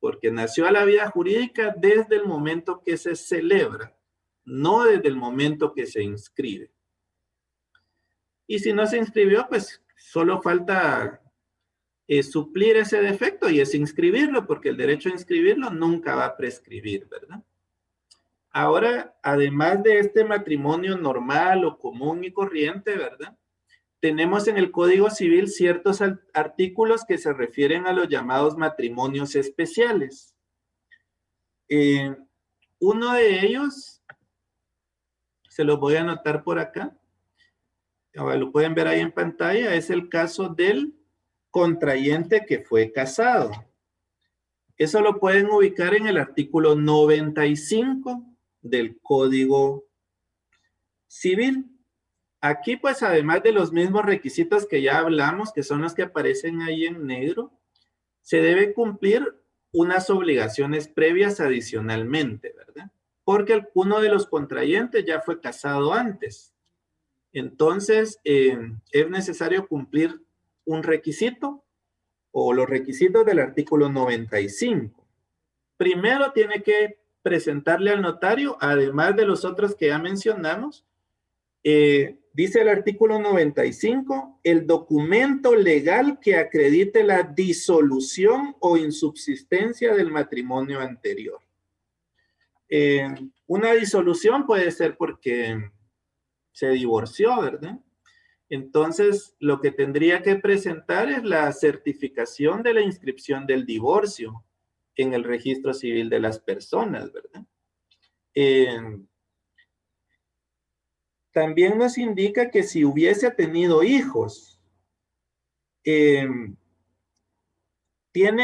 Porque nació a la vida jurídica desde el momento que se celebra, no desde el momento que se inscribe. Y si no se inscribió, pues solo falta suplir ese defecto y es inscribirlo, porque el derecho a inscribirlo nunca va a prescribir, ¿verdad? Ahora, además de este matrimonio normal o común y corriente, ¿verdad? Tenemos en el Código Civil ciertos artículos que se refieren a los llamados matrimonios especiales. Uno de ellos, se los voy a anotar por acá, lo pueden ver ahí en pantalla, es el caso del contrayente que fue casado. Eso lo pueden ubicar en el artículo 95 del Código Civil. Aquí, pues, además de los mismos requisitos que ya hablamos, que son los que aparecen ahí en negro, se debe cumplir unas obligaciones previas adicionalmente, ¿verdad? Porque uno de los contrayentes ya fue casado antes. Entonces, es necesario cumplir un requisito o los requisitos del artículo 95. Primero tiene que presentarle al notario, además de los otros que ya mencionamos, dice el artículo 95, el documento legal que acredite la disolución o insubsistencia del matrimonio anterior. Una disolución puede ser porque se divorció, ¿verdad? Entonces, lo que tendría que presentar es la certificación de la inscripción del divorcio en el registro civil de las personas, ¿verdad? También nos indica que si hubiese tenido hijos, tiene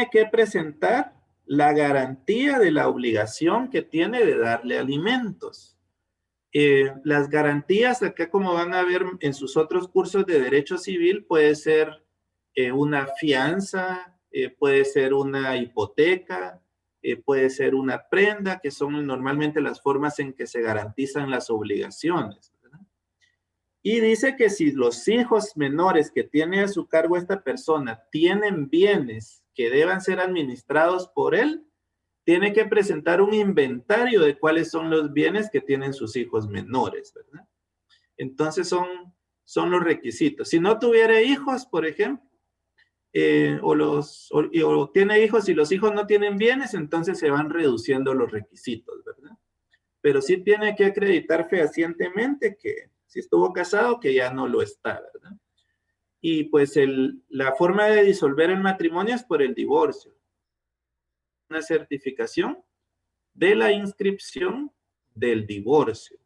que presentar la garantía de la obligación que tiene de darle alimentos. Las garantías, acá como van a ver en sus otros cursos de derecho civil, puede ser una fianza, puede ser una hipoteca, puede ser una prenda, que son normalmente las formas en que se garantizan las obligaciones, ¿verdad? Y dice que si los hijos menores que tiene a su cargo esta persona tienen bienes que deban ser administrados por él, tiene que presentar un inventario de cuáles son los bienes que tienen sus hijos menores, ¿verdad? Entonces son los requisitos. Si no tuviera hijos, por ejemplo, o tiene hijos y los hijos no tienen bienes, entonces se van reduciendo los requisitos, ¿verdad? Pero sí tiene que acreditar fehacientemente que si estuvo casado, que ya no lo está, ¿verdad? Y pues la forma de disolver el matrimonio es por el divorcio. Una certificación de la inscripción del divorcio.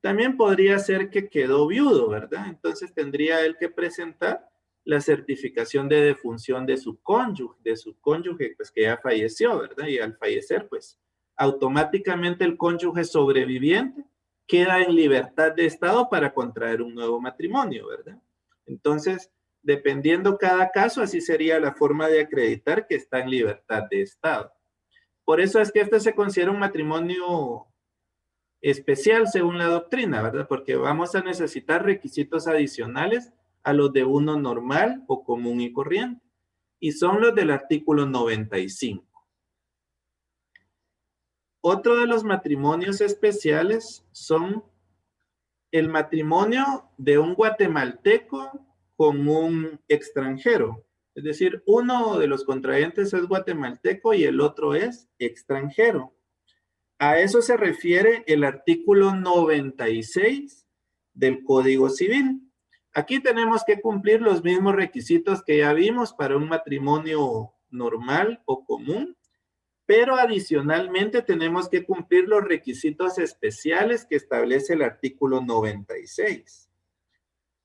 También podría ser que quedó viudo, ¿verdad? Entonces tendría él que presentar la certificación de defunción de su cónyuge, pues que ya falleció, ¿verdad? Y al fallecer, pues automáticamente el cónyuge sobreviviente queda en libertad de estado para contraer un nuevo matrimonio, ¿verdad? Entonces, dependiendo cada caso, así sería la forma de acreditar que está en libertad de estado. Por eso es que este se considera un matrimonio especial según la doctrina, ¿verdad? Porque vamos a necesitar requisitos adicionales a los de uno normal o común y corriente. Y son los del artículo 95. Otro de los matrimonios especiales son el matrimonio de un guatemalteco con un extranjero. Es decir, uno de los contrayentes es guatemalteco y el otro es extranjero. A eso se refiere el artículo 96 del Código Civil. Aquí tenemos que cumplir los mismos requisitos que ya vimos para un matrimonio normal o común, pero adicionalmente tenemos que cumplir los requisitos especiales que establece el artículo 96.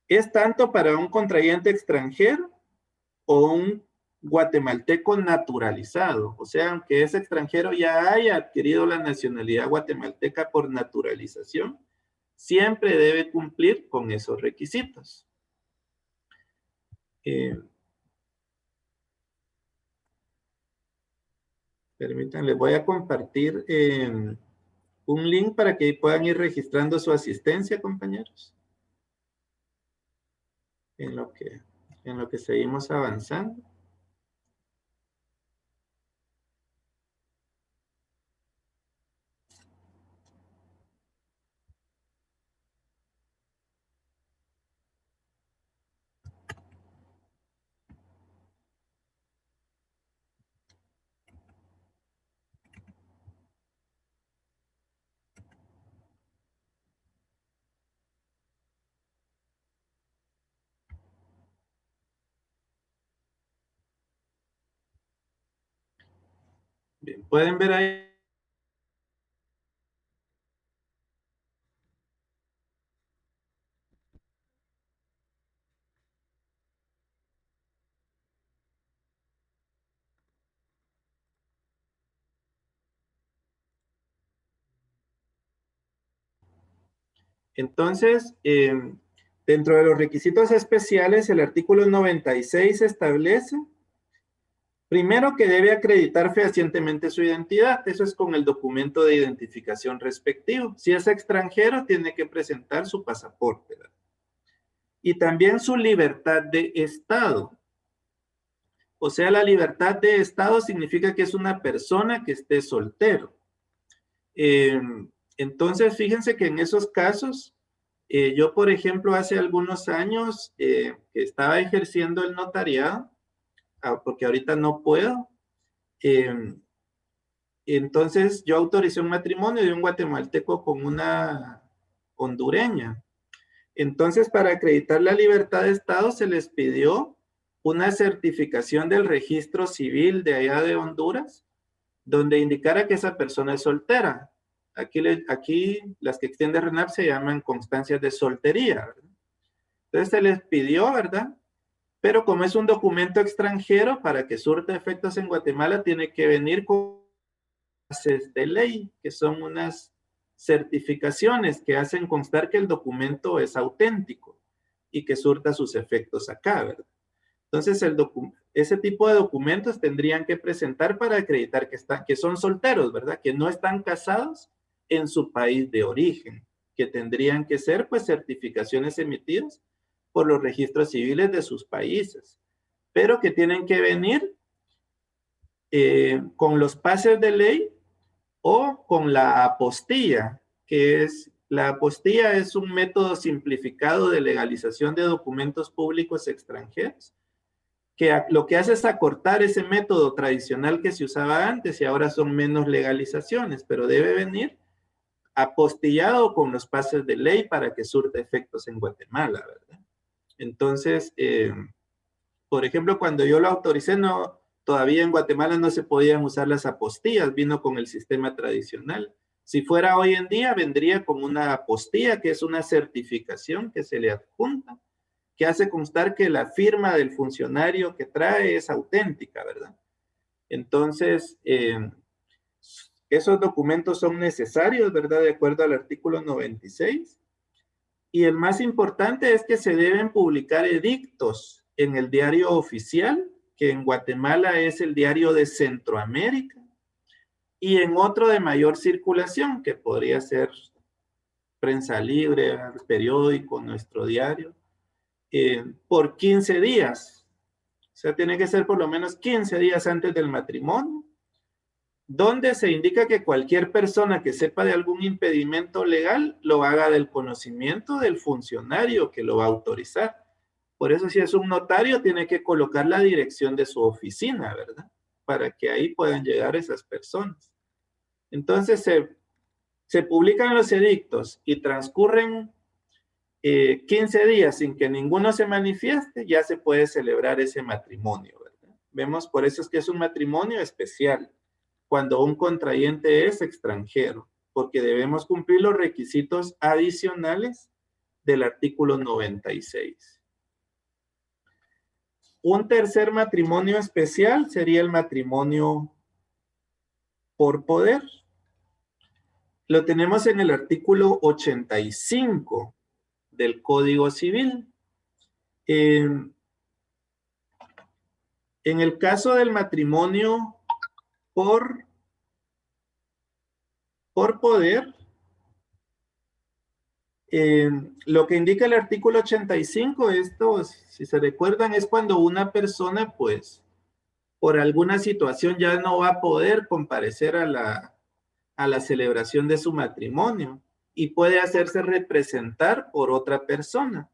Es tanto para un contrayente extranjero o un guatemalteco naturalizado. O sea, aunque ese extranjero ya haya adquirido la nacionalidad guatemalteca por naturalización, siempre debe cumplir con esos requisitos. Permítanme, les voy a compartir un link para que puedan ir registrando su asistencia, compañeros. En lo que seguimos avanzando. Bien, pueden ver ahí. Entonces, dentro de los requisitos especiales, el artículo 96 establece, primero, que debe acreditar fehacientemente su identidad. Eso es con el documento de identificación respectivo. Si es extranjero, tiene que presentar su pasaporte, ¿verdad? Y también su libertad de estado. O sea, la libertad de estado significa que es una persona que esté soltero. Entonces, fíjense que en esos casos, yo, por ejemplo, hace algunos años que estaba ejerciendo el notariado, porque ahorita no puedo, entonces yo autoricé un matrimonio de un guatemalteco con una hondureña. Entonces, para acreditar la libertad de estado se les pidió una certificación del registro civil de allá de Honduras, donde indicara que esa persona es soltera. Aquí las que extiende RENAP se llaman constancias de soltería, ¿verdad? Entonces se les pidió, ¿verdad? Pero como es un documento extranjero, para que surta efectos en Guatemala, tiene que venir con bases de ley, que son unas certificaciones que hacen constar que el documento es auténtico y que surta sus efectos acá, ¿verdad? Entonces, ese tipo de documentos tendrían que presentar para acreditar que son solteros, ¿verdad? Que no están casados en su país de origen, que tendrían que ser, pues, certificaciones emitidas por los registros civiles de sus países, pero que tienen que venir con los pases de ley o con la apostilla, la apostilla es un método simplificado de legalización de documentos públicos extranjeros, que lo que hace es acortar ese método tradicional que se usaba antes y ahora son menos legalizaciones, pero debe venir apostillado con los pases de ley para que surta efectos en Guatemala, ¿verdad? Entonces, por ejemplo, cuando yo lo autoricé, todavía en Guatemala no se podían usar las apostillas, vino con el sistema tradicional. Si fuera hoy en día, vendría con una apostilla, que es una certificación que se le adjunta, que hace constar que la firma del funcionario que trae es auténtica, ¿verdad? Entonces, esos documentos son necesarios, ¿verdad? De acuerdo al artículo 96. Y el más importante es que se deben publicar edictos en el diario oficial, que en Guatemala es el Diario de Centroamérica, y en otro de mayor circulación, que podría ser Prensa Libre, periódico, nuestro diario, por 15 días. O sea, tiene que ser por lo menos 15 días antes del matrimonio. donde se indica que cualquier persona que sepa de algún impedimento legal lo haga del conocimiento del funcionario que lo va a autorizar. Por eso, si es un notario, tiene que colocar la dirección de su oficina, ¿verdad? Para que ahí puedan llegar esas personas. Entonces, se publican los edictos y transcurren 15 días sin que ninguno se manifieste, ya se puede celebrar ese matrimonio, ¿verdad? Vemos, por eso es que es un matrimonio especial, cuando un contrayente es extranjero, porque debemos cumplir los requisitos adicionales del artículo 96. Un tercer matrimonio especial sería el matrimonio por poder. Lo tenemos en el artículo 85 del Código Civil. En el caso del matrimonio por poder, lo que indica el artículo 85, esto, si se recuerdan, es cuando una persona, pues, por alguna situación ya no va a poder comparecer a la celebración de su matrimonio y puede hacerse representar por otra persona.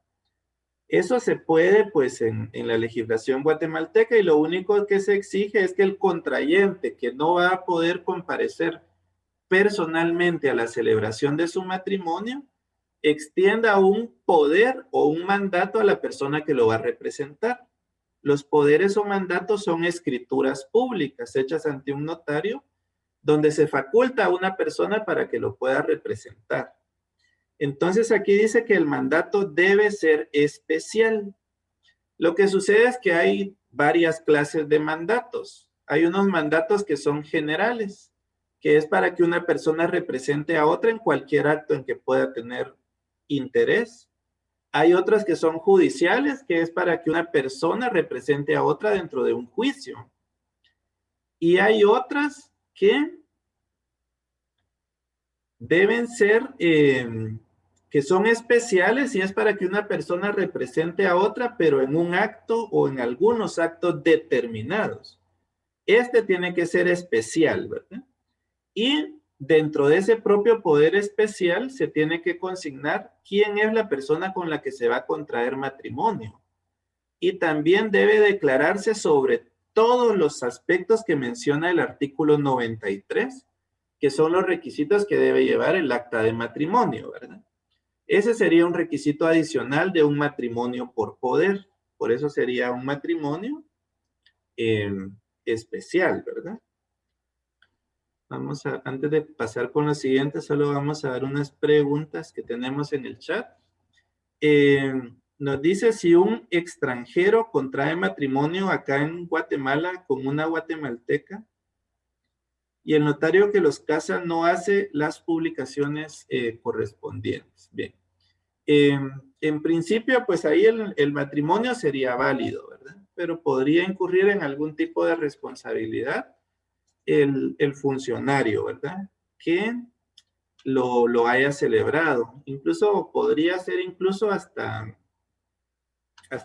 Eso se puede, pues, en la legislación guatemalteca, y lo único que se exige es que el contrayente que no va a poder comparecer personalmente a la celebración de su matrimonio extienda un poder o un mandato a la persona que lo va a representar. Los poderes o mandatos son escrituras públicas hechas ante un notario, donde se faculta a una persona para que lo pueda representar. Entonces aquí dice que el mandato debe ser especial. Lo que sucede es que hay varias clases de mandatos. Hay unos mandatos que son generales, que es para que una persona represente a otra en cualquier acto en que pueda tener interés. Hay otros que son judiciales, que es para que una persona represente a otra dentro de un juicio. Y hay otras que deben ser, que son especiales, y es para que una persona represente a otra, pero en un acto o en algunos actos determinados. Este tiene que ser especial, ¿verdad? Y dentro de ese propio poder especial se tiene que consignar quién es la persona con la que se va a contraer matrimonio. Y también debe declararse sobre todos los aspectos que menciona el artículo 93, que son los requisitos que debe llevar el acta de matrimonio, ¿verdad? Ese sería un requisito adicional de un matrimonio por poder. Por eso sería un matrimonio especial, ¿verdad? Vamos a, antes de pasar con lo siguiente, solo vamos a dar unas preguntas que tenemos en el chat. Nos dice si un extranjero contrae matrimonio acá en Guatemala con una guatemalteca y el notario que los casa no hace las publicaciones correspondientes. Bien. En principio, pues ahí el matrimonio sería válido, ¿verdad? Pero podría incurrir en algún tipo de responsabilidad el funcionario, ¿verdad? Que lo haya celebrado. Incluso podría ser incluso hasta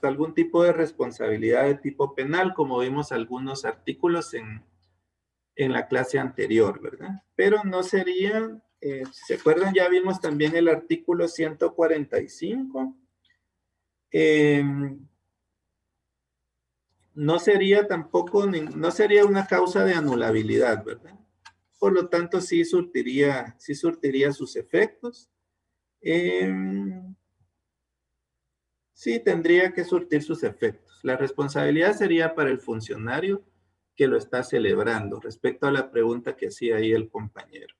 algún tipo de responsabilidad de tipo penal, como vimos algunos artículos en la clase anterior, ¿verdad? Pero no sería, si se acuerdan, ya vimos también el artículo 145. No sería tampoco, no sería una causa de anulabilidad, ¿verdad? Por lo tanto, sí surtiría sus efectos. Sí tendría que surtir sus efectos. La responsabilidad sería para el funcionario que lo está celebrando, respecto a la pregunta que hacía ahí el compañero,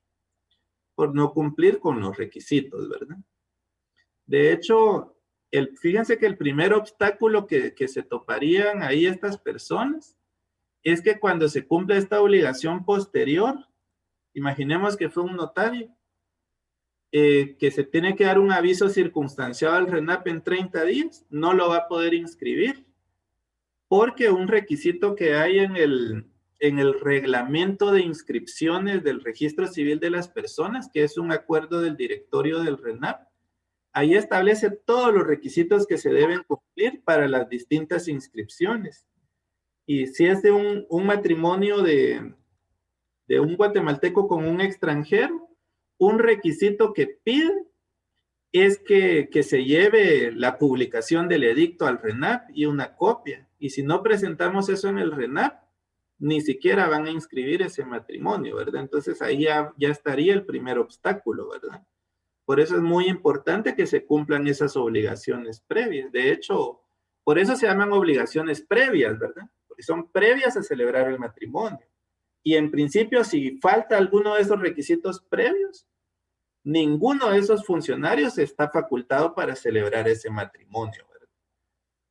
por no cumplir con los requisitos, ¿verdad? De hecho, fíjense que el primer obstáculo que se toparían ahí estas personas es que cuando se cumple esta obligación posterior, imaginemos que fue un notario, que se tiene que dar un aviso circunstanciado al RENAP en 30 días, no lo va a poder inscribir, porque un requisito que hay en el reglamento de inscripciones del Registro Civil de las Personas, que es un acuerdo del directorio del RENAP, ahí establece todos los requisitos que se deben cumplir para las distintas inscripciones. Y si es de un matrimonio de de un guatemalteco con un extranjero, un requisito que pide es que se lleve la publicación del edicto al RENAP y una copia. Y si no presentamos eso en el RENAP, ni siquiera van a inscribir ese matrimonio, ¿verdad? Entonces ahí ya estaría el primer obstáculo, ¿verdad? Por eso es muy importante que se cumplan esas obligaciones previas. De hecho, por eso se llaman obligaciones previas, ¿verdad? Porque son previas a celebrar el matrimonio. Y en principio, si falta alguno de esos requisitos previos, ninguno de esos funcionarios está facultado para celebrar ese matrimonio, ¿verdad?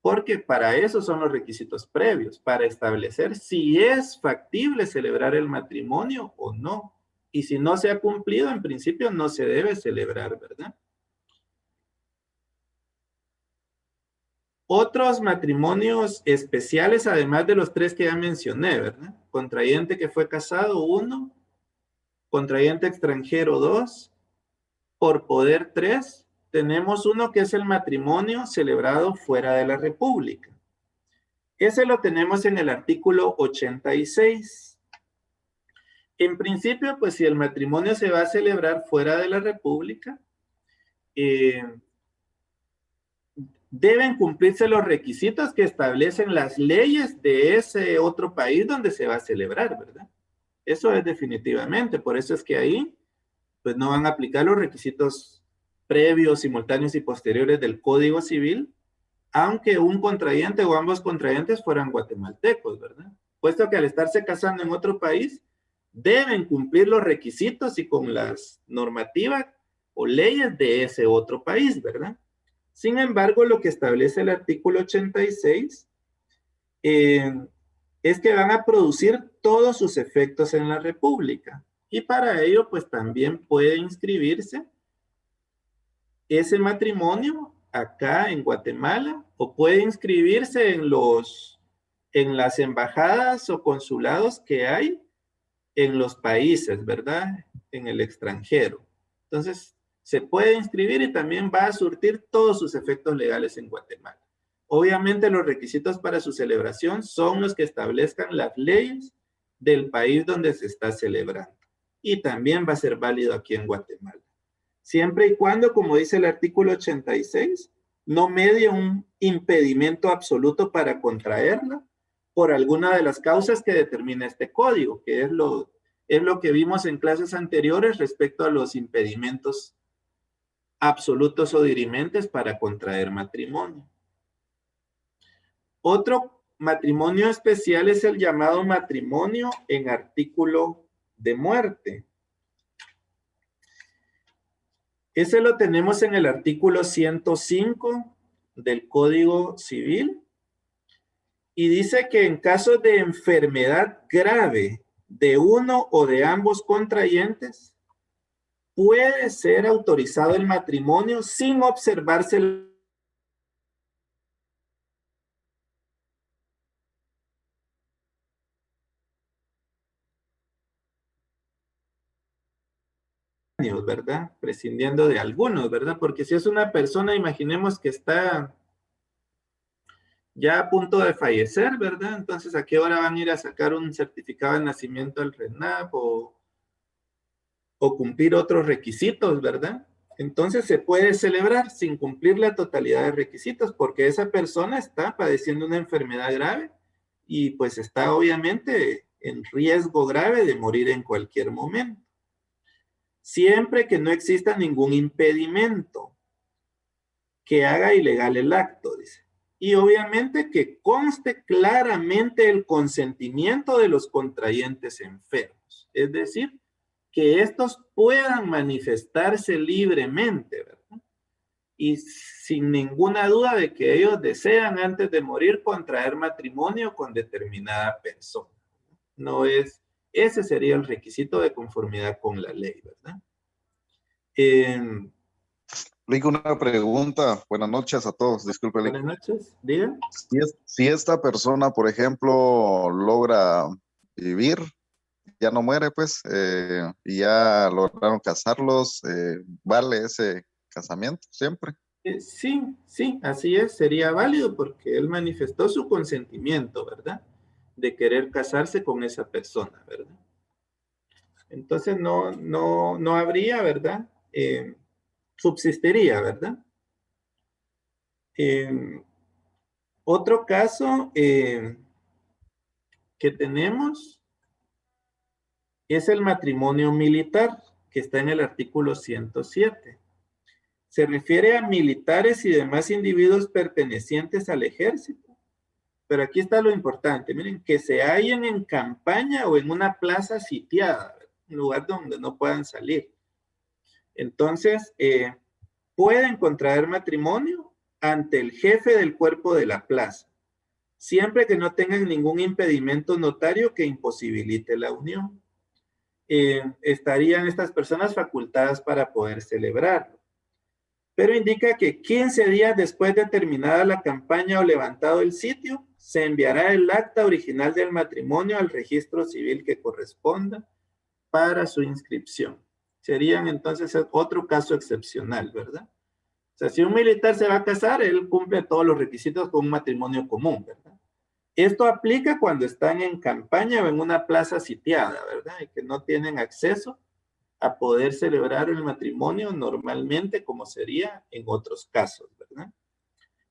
Porque para eso son los requisitos previos, para establecer si es factible celebrar el matrimonio o no. Y si no se ha cumplido, en principio no se debe celebrar, ¿verdad? Otros matrimonios especiales, además de los 3 que ya mencioné, ¿verdad? Contrayente que fue casado, 1. Contrayente extranjero, 2. Por poder, 3. Tenemos uno que es el matrimonio celebrado fuera de la República. Ese lo tenemos en el artículo 86. En principio, pues si el matrimonio se va a celebrar fuera de la República, deben cumplirse los requisitos que establecen las leyes de ese otro país donde se va a celebrar, ¿verdad? Eso es definitivamente, por eso es que ahí, pues no van a aplicar los requisitos previos, simultáneos y posteriores del Código Civil, aunque un contrayente o ambos contrayentes fueran guatemaltecos, ¿verdad? Puesto que al estarse casando en otro país, deben cumplir los requisitos y con las normativas o leyes de ese otro país, ¿verdad? Sin embargo, lo que establece el artículo 86 es que van a producir todos sus efectos en la República. Y para ello, pues también puede inscribirse ese matrimonio acá en Guatemala o puede inscribirse en las embajadas o consulados que hay en los países, ¿verdad? En el extranjero. Entonces, se puede inscribir y también va a surtir todos sus efectos legales en Guatemala. Obviamente, los requisitos para su celebración son los que establezcan las leyes del país donde se está celebrando. Y también va a ser válido aquí en Guatemala. Siempre y cuando, como dice el artículo 86, no medie un impedimento absoluto para contraerla por alguna de las causas que determina este código, que es lo que vimos en clases anteriores respecto a los impedimentos absolutos o dirimentes para contraer matrimonio. Otro matrimonio especial es el llamado matrimonio en artículo de muerte. Ese lo tenemos en el artículo 105 del Código Civil y dice que en caso de enfermedad grave de uno o de ambos contrayentes, puede ser autorizado el matrimonio sin observarse ¿verdad? Prescindiendo de algunos, ¿verdad? Porque si es una persona, imaginemos que está ya a punto de fallecer, ¿verdad? Entonces, ¿a qué hora van a ir a sacar un certificado de nacimiento al RENAP o cumplir otros requisitos, ¿verdad? Entonces se puede celebrar sin cumplir la totalidad de requisitos porque esa persona está padeciendo una enfermedad grave y pues está obviamente en riesgo grave de morir en cualquier momento. Siempre que no exista ningún impedimento que haga ilegal el acto, dice. Y obviamente que conste claramente el consentimiento de los contrayentes enfermos. Es decir, que estos puedan manifestarse libremente, ¿verdad? Y sin ninguna duda de que ellos desean antes de morir contraer matrimonio con determinada persona. No es, ese sería el requisito de conformidad con la ley, ¿verdad? Rico, una pregunta. Buenas noches a todos. Disculpe. Buenas noches. Diga. Si esta persona, por ejemplo, logra vivir, ya no muere, pues, y ya lograron casarlos, ¿vale ese casamiento siempre? Sí, así es. Sería válido porque él manifestó su consentimiento, ¿verdad? De querer casarse con esa persona, ¿verdad? Entonces no habría, ¿verdad? Subsistiría, ¿verdad? Otro caso que tenemos es el matrimonio militar, que está en el artículo 107. Se refiere a militares y demás individuos pertenecientes al ejército. Pero aquí está lo importante, miren, que se hallen en campaña o en una plaza sitiada, un lugar donde no puedan salir. Entonces, pueden contraer matrimonio ante el jefe del cuerpo de la plaza, siempre que no tengan ningún impedimento notario que imposibilite la unión. Estarían estas personas facultadas para poder celebrarlo. Pero indica que 15 días después de terminada la campaña o levantado el sitio, se enviará el acta original del matrimonio al registro civil que corresponda para su inscripción. Serían entonces otro caso excepcional, ¿verdad? O sea, si un militar se va a casar, él cumple todos los requisitos con un matrimonio común, ¿verdad? Esto aplica cuando están en campaña o en una plaza sitiada, ¿verdad? Y que no tienen acceso a poder celebrar el matrimonio normalmente como sería en otros casos, ¿verdad?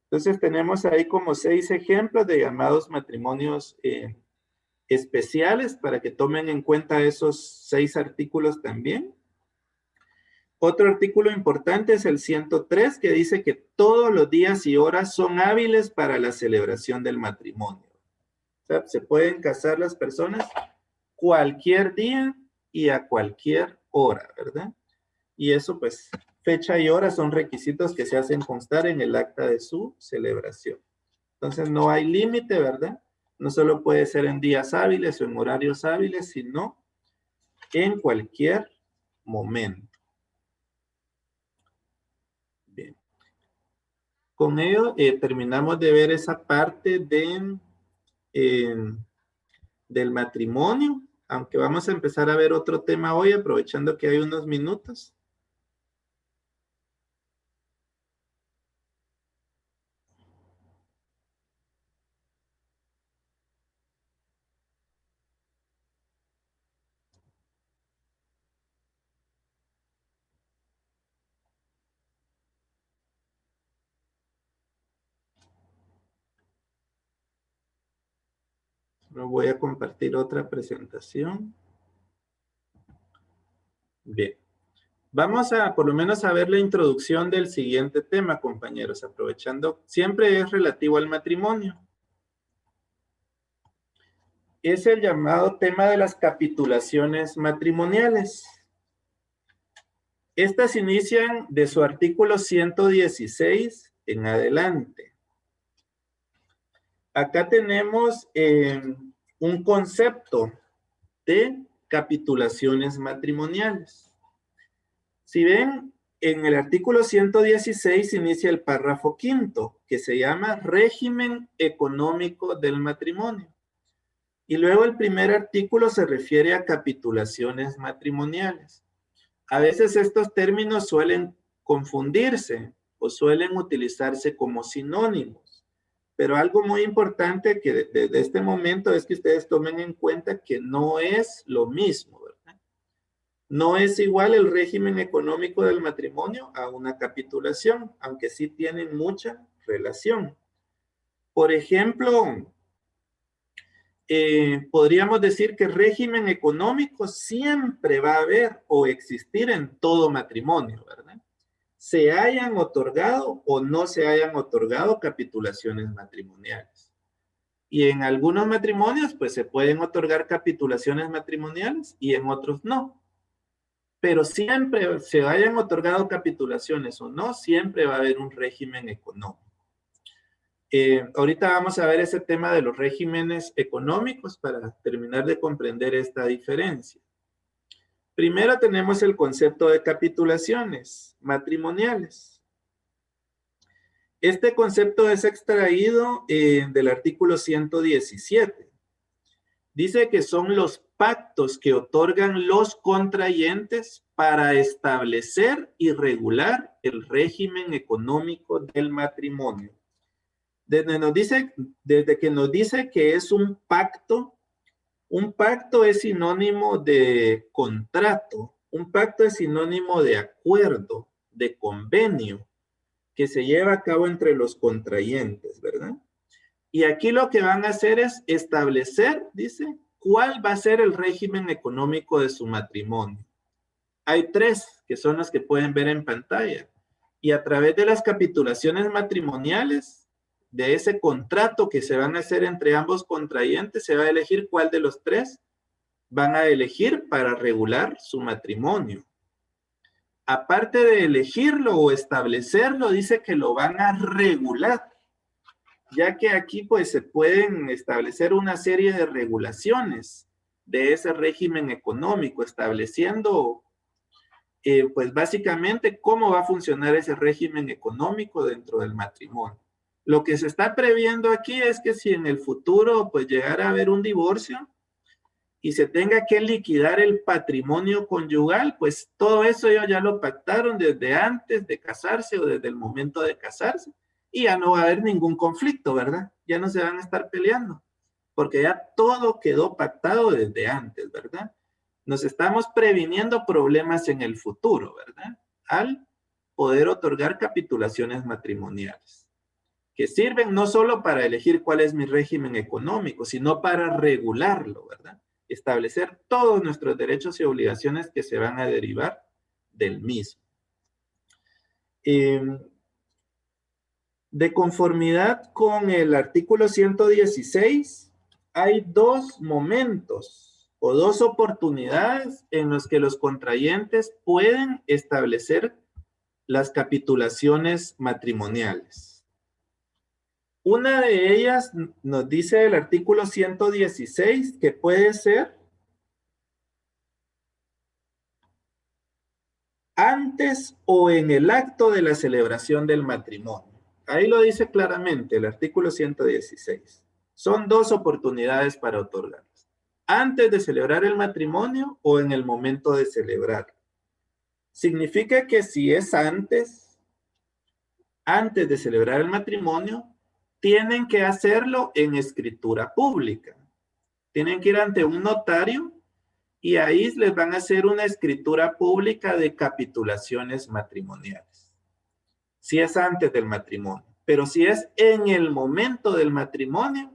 Entonces tenemos ahí como 6 ejemplos de llamados matrimonios especiales para que tomen en cuenta esos 6 artículos también. Otro artículo importante es el 103 que dice que todos los días y horas son hábiles para la celebración del matrimonio. O sea, se pueden casar las personas cualquier día y a cualquier hora, ¿verdad? Y eso, pues, fecha y hora son requisitos que se hacen constar en el acta de su celebración. Entonces, no hay límite, ¿verdad? No solo puede ser en días hábiles o en horarios hábiles, sino en cualquier momento. Bien. Con ello, terminamos de ver esa parte del matrimonio, aunque vamos a empezar a ver otro tema hoy, aprovechando que hay unos minutos. Voy a compartir otra presentación. Bien. Vamos a, por lo menos, a ver la introducción del siguiente tema, compañeros, aprovechando, siempre es relativo al matrimonio. Es el llamado tema de las capitulaciones matrimoniales. Estas inician de su artículo 116 en adelante. Acá tenemos un concepto de capitulaciones matrimoniales. Si ven, en el artículo 116 inicia el párrafo 5º, que se llama régimen económico del matrimonio. Y luego el primer artículo se refiere a capitulaciones matrimoniales. A veces estos términos suelen confundirse o suelen utilizarse como sinónimos. Pero algo muy importante que desde este momento es que ustedes tomen en cuenta que no es lo mismo, ¿verdad? No es igual el régimen económico del matrimonio a una capitulación, aunque sí tienen mucha relación. Por ejemplo, podríamos decir que régimen económico siempre va a haber o existir en todo matrimonio, ¿verdad? Se hayan otorgado o no se hayan otorgado capitulaciones matrimoniales. Y en algunos matrimonios, pues se pueden otorgar capitulaciones matrimoniales y en otros no. Pero siempre, se hayan otorgado capitulaciones o no, siempre va a haber un régimen económico. Ahorita vamos a ver ese tema de los regímenes económicos para terminar de comprender esta diferencia. Primero tenemos el concepto de capitulaciones matrimoniales. Este concepto es extraído del artículo 117. Dice que son los pactos que otorgan los contrayentes para establecer y regular el régimen económico del matrimonio. Desde que nos dice que es un pacto Un pacto es sinónimo de contrato. Un pacto es sinónimo de acuerdo, de convenio, que se lleva a cabo entre los contrayentes, ¿verdad? Y aquí lo que van a hacer es establecer, dice, cuál va a ser el régimen económico de su matrimonio. Hay 3 que son las que pueden ver en pantalla. Y a través de las capitulaciones matrimoniales, de ese contrato que se van a hacer entre ambos contrayentes, se va a elegir cuál de los 3 van a elegir para regular su matrimonio. Aparte de elegirlo o establecerlo, dice que lo van a regular, ya que aquí pues se pueden establecer una serie de regulaciones de ese régimen económico, estableciendo pues básicamente cómo va a funcionar ese régimen económico dentro del matrimonio. Lo que se está previendo aquí es que si en el futuro pues llegara a haber un divorcio y se tenga que liquidar el patrimonio conyugal, pues todo eso ellos ya lo pactaron desde antes de casarse o desde el momento de casarse y ya no va a haber ningún conflicto, ¿verdad? Ya no se van a estar peleando porque ya todo quedó pactado desde antes, ¿verdad? Nos estamos previniendo problemas en el futuro, ¿verdad? Al poder otorgar capitulaciones matrimoniales, que sirven no solo para elegir cuál es mi régimen económico, sino para regularlo, ¿verdad? Establecer todos nuestros derechos y obligaciones que se van a derivar del mismo. De conformidad con el artículo 116, hay 2 momentos o 2 oportunidades en los que los contrayentes pueden establecer las capitulaciones matrimoniales. Una de ellas nos dice el artículo 116 que puede ser antes o en el acto de la celebración del matrimonio. Ahí lo dice claramente el artículo 116. Son 2 oportunidades para otorgarlas. Antes de celebrar el matrimonio o en el momento de celebrar. Significa que si es antes de celebrar el matrimonio, tienen que hacerlo en escritura pública. Tienen que ir ante un notario y ahí les van a hacer una escritura pública de capitulaciones matrimoniales. Si es antes del matrimonio. Pero si es en el momento del matrimonio,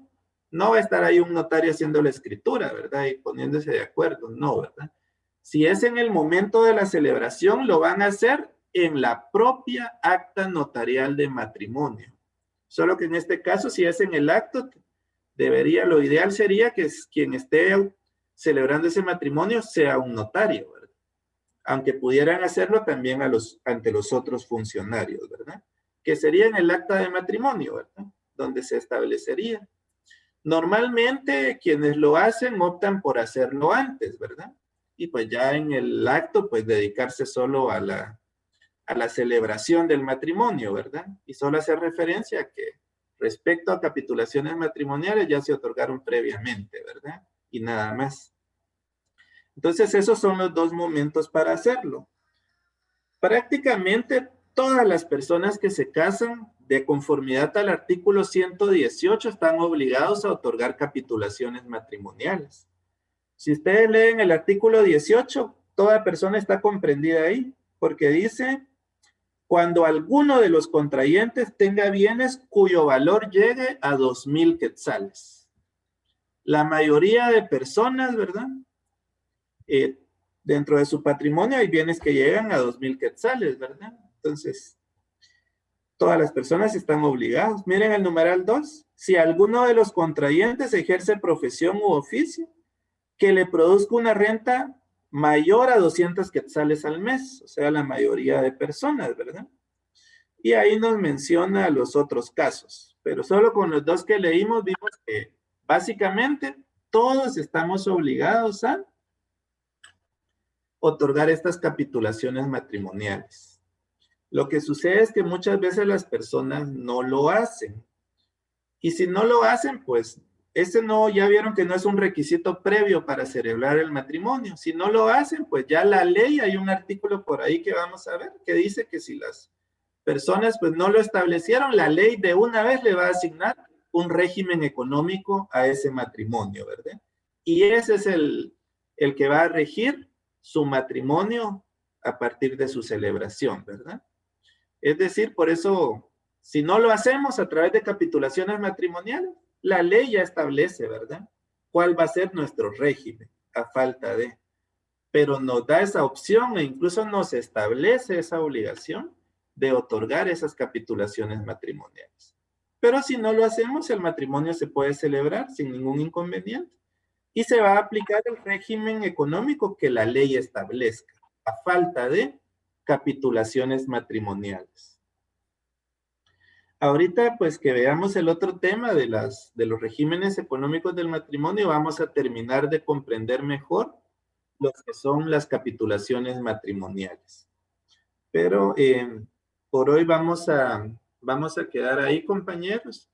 no va a estar ahí un notario haciendo la escritura, ¿verdad? Y poniéndose de acuerdo, no, ¿verdad? Si es en el momento de la celebración, lo van a hacer en la propia acta notarial de matrimonio. Solo que en este caso, si es en el acto, lo ideal sería que quien esté celebrando ese matrimonio sea un notario, ¿verdad? Aunque pudieran hacerlo también ante los otros funcionarios, ¿verdad? Que sería en el acta de matrimonio, ¿verdad? Donde se establecería. Normalmente quienes lo hacen optan por hacerlo antes, ¿verdad? Y pues ya en el acto, pues dedicarse solo a la celebración del matrimonio, ¿verdad? Y solo hacer referencia a que respecto a capitulaciones matrimoniales ya se otorgaron previamente, ¿verdad? Y nada más. Entonces esos son los 2 momentos para hacerlo. Prácticamente todas las personas que se casan de conformidad al artículo 118 están obligados a otorgar capitulaciones matrimoniales. Si ustedes leen el artículo 18, toda persona está comprendida ahí, porque dice, cuando alguno de los contrayentes tenga bienes cuyo valor llegue a 2,000 quetzales. La mayoría de personas, ¿verdad? Dentro de su patrimonio hay bienes que llegan a 2,000 quetzales, ¿verdad? Entonces, todas las personas están obligadas. Miren el numeral 2. Si alguno de los contrayentes ejerce profesión u oficio que le produzca una renta mayor a 200 quetzales al mes, o sea, la mayoría de personas, ¿verdad? Y ahí nos menciona los otros casos, pero solo con los 2 que leímos vimos que básicamente todos estamos obligados a otorgar estas capitulaciones matrimoniales. Lo que sucede es que muchas veces las personas no lo hacen. Y si no lo hacen, pues ya vieron que no es un requisito previo para celebrar el matrimonio. Si no lo hacen, pues ya la ley, hay un artículo por ahí que vamos a ver, que dice que si las personas pues no lo establecieron, la ley de una vez le va a asignar un régimen económico a ese matrimonio, ¿verdad? Y ese es el que va a regir su matrimonio a partir de su celebración, ¿verdad? Es decir, por eso, si no lo hacemos a través de capitulaciones matrimoniales, la ley ya establece, ¿verdad?, cuál va a ser nuestro régimen a falta de. Pero nos da esa opción e incluso nos establece esa obligación de otorgar esas capitulaciones matrimoniales. Pero si no lo hacemos, el matrimonio se puede celebrar sin ningún inconveniente y se va a aplicar el régimen económico que la ley establezca, a falta de capitulaciones matrimoniales. Ahorita, pues, que veamos el otro tema de los regímenes económicos del matrimonio, vamos a terminar de comprender mejor lo que son las capitulaciones matrimoniales. Pero por hoy vamos a quedar ahí, compañeros.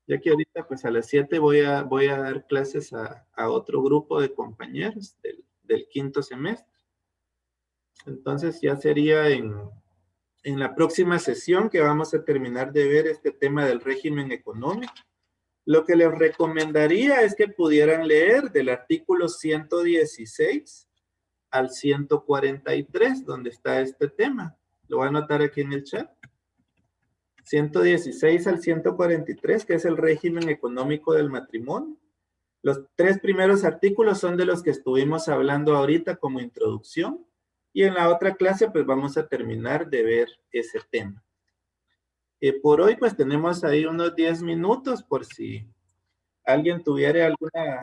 Ya que ahorita, pues, a las 7 voy a dar clases a otro grupo de compañeros del quinto semestre. Entonces ya sería en la próxima sesión que vamos a terminar de ver este tema del régimen económico. Lo que les recomendaría es que pudieran leer del artículo 116 al 143, donde está este tema. Lo voy a anotar aquí en el chat. 116 al 143, que es el régimen económico del matrimonio. Los 3 primeros artículos son de los que estuvimos hablando ahorita como introducción. Y en la otra clase, pues, vamos a terminar de ver ese tema. Por hoy, pues, tenemos ahí unos 10 minutos por si alguien tuviera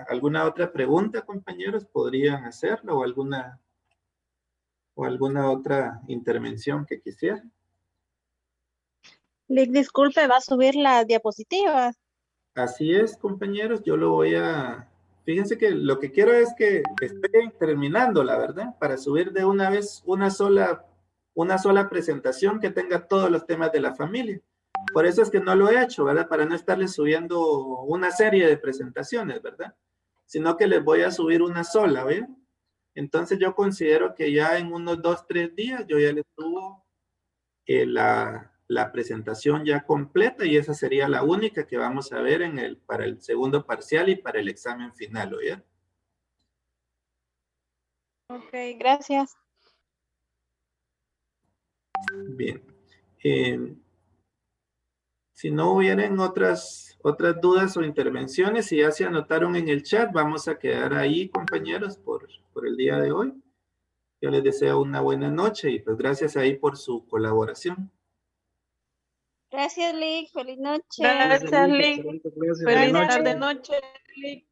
alguna otra pregunta, compañeros, podrían hacerlo, o alguna otra intervención que quisieran. Lick, disculpe, ¿va a subir las diapositivas? Así es, compañeros, yo lo voy a... Fíjense que lo que quiero es que estén terminando, la verdad, para subir de una vez una sola presentación que tenga todos los temas de la familia. Por eso es que no lo he hecho, ¿verdad? Para no estarles subiendo una serie de presentaciones, ¿verdad? Sino que les voy a subir una sola, ¿ven? Entonces yo considero que ya en unos 2, 3 días yo ya les subo la presentación ya completa y esa sería la única que vamos a ver para el segundo parcial y para el examen final, ¿oye? Ok, gracias. Bien. Si no hubieran otras dudas o intervenciones, si ya se anotaron en el chat, vamos a quedar ahí, compañeros, por el día de hoy. Yo les deseo una buena noche y pues gracias ahí por su colaboración. Gracias, Lick. Feliz noche. Gracias, Lick. Feliz tarde, noche, Lick.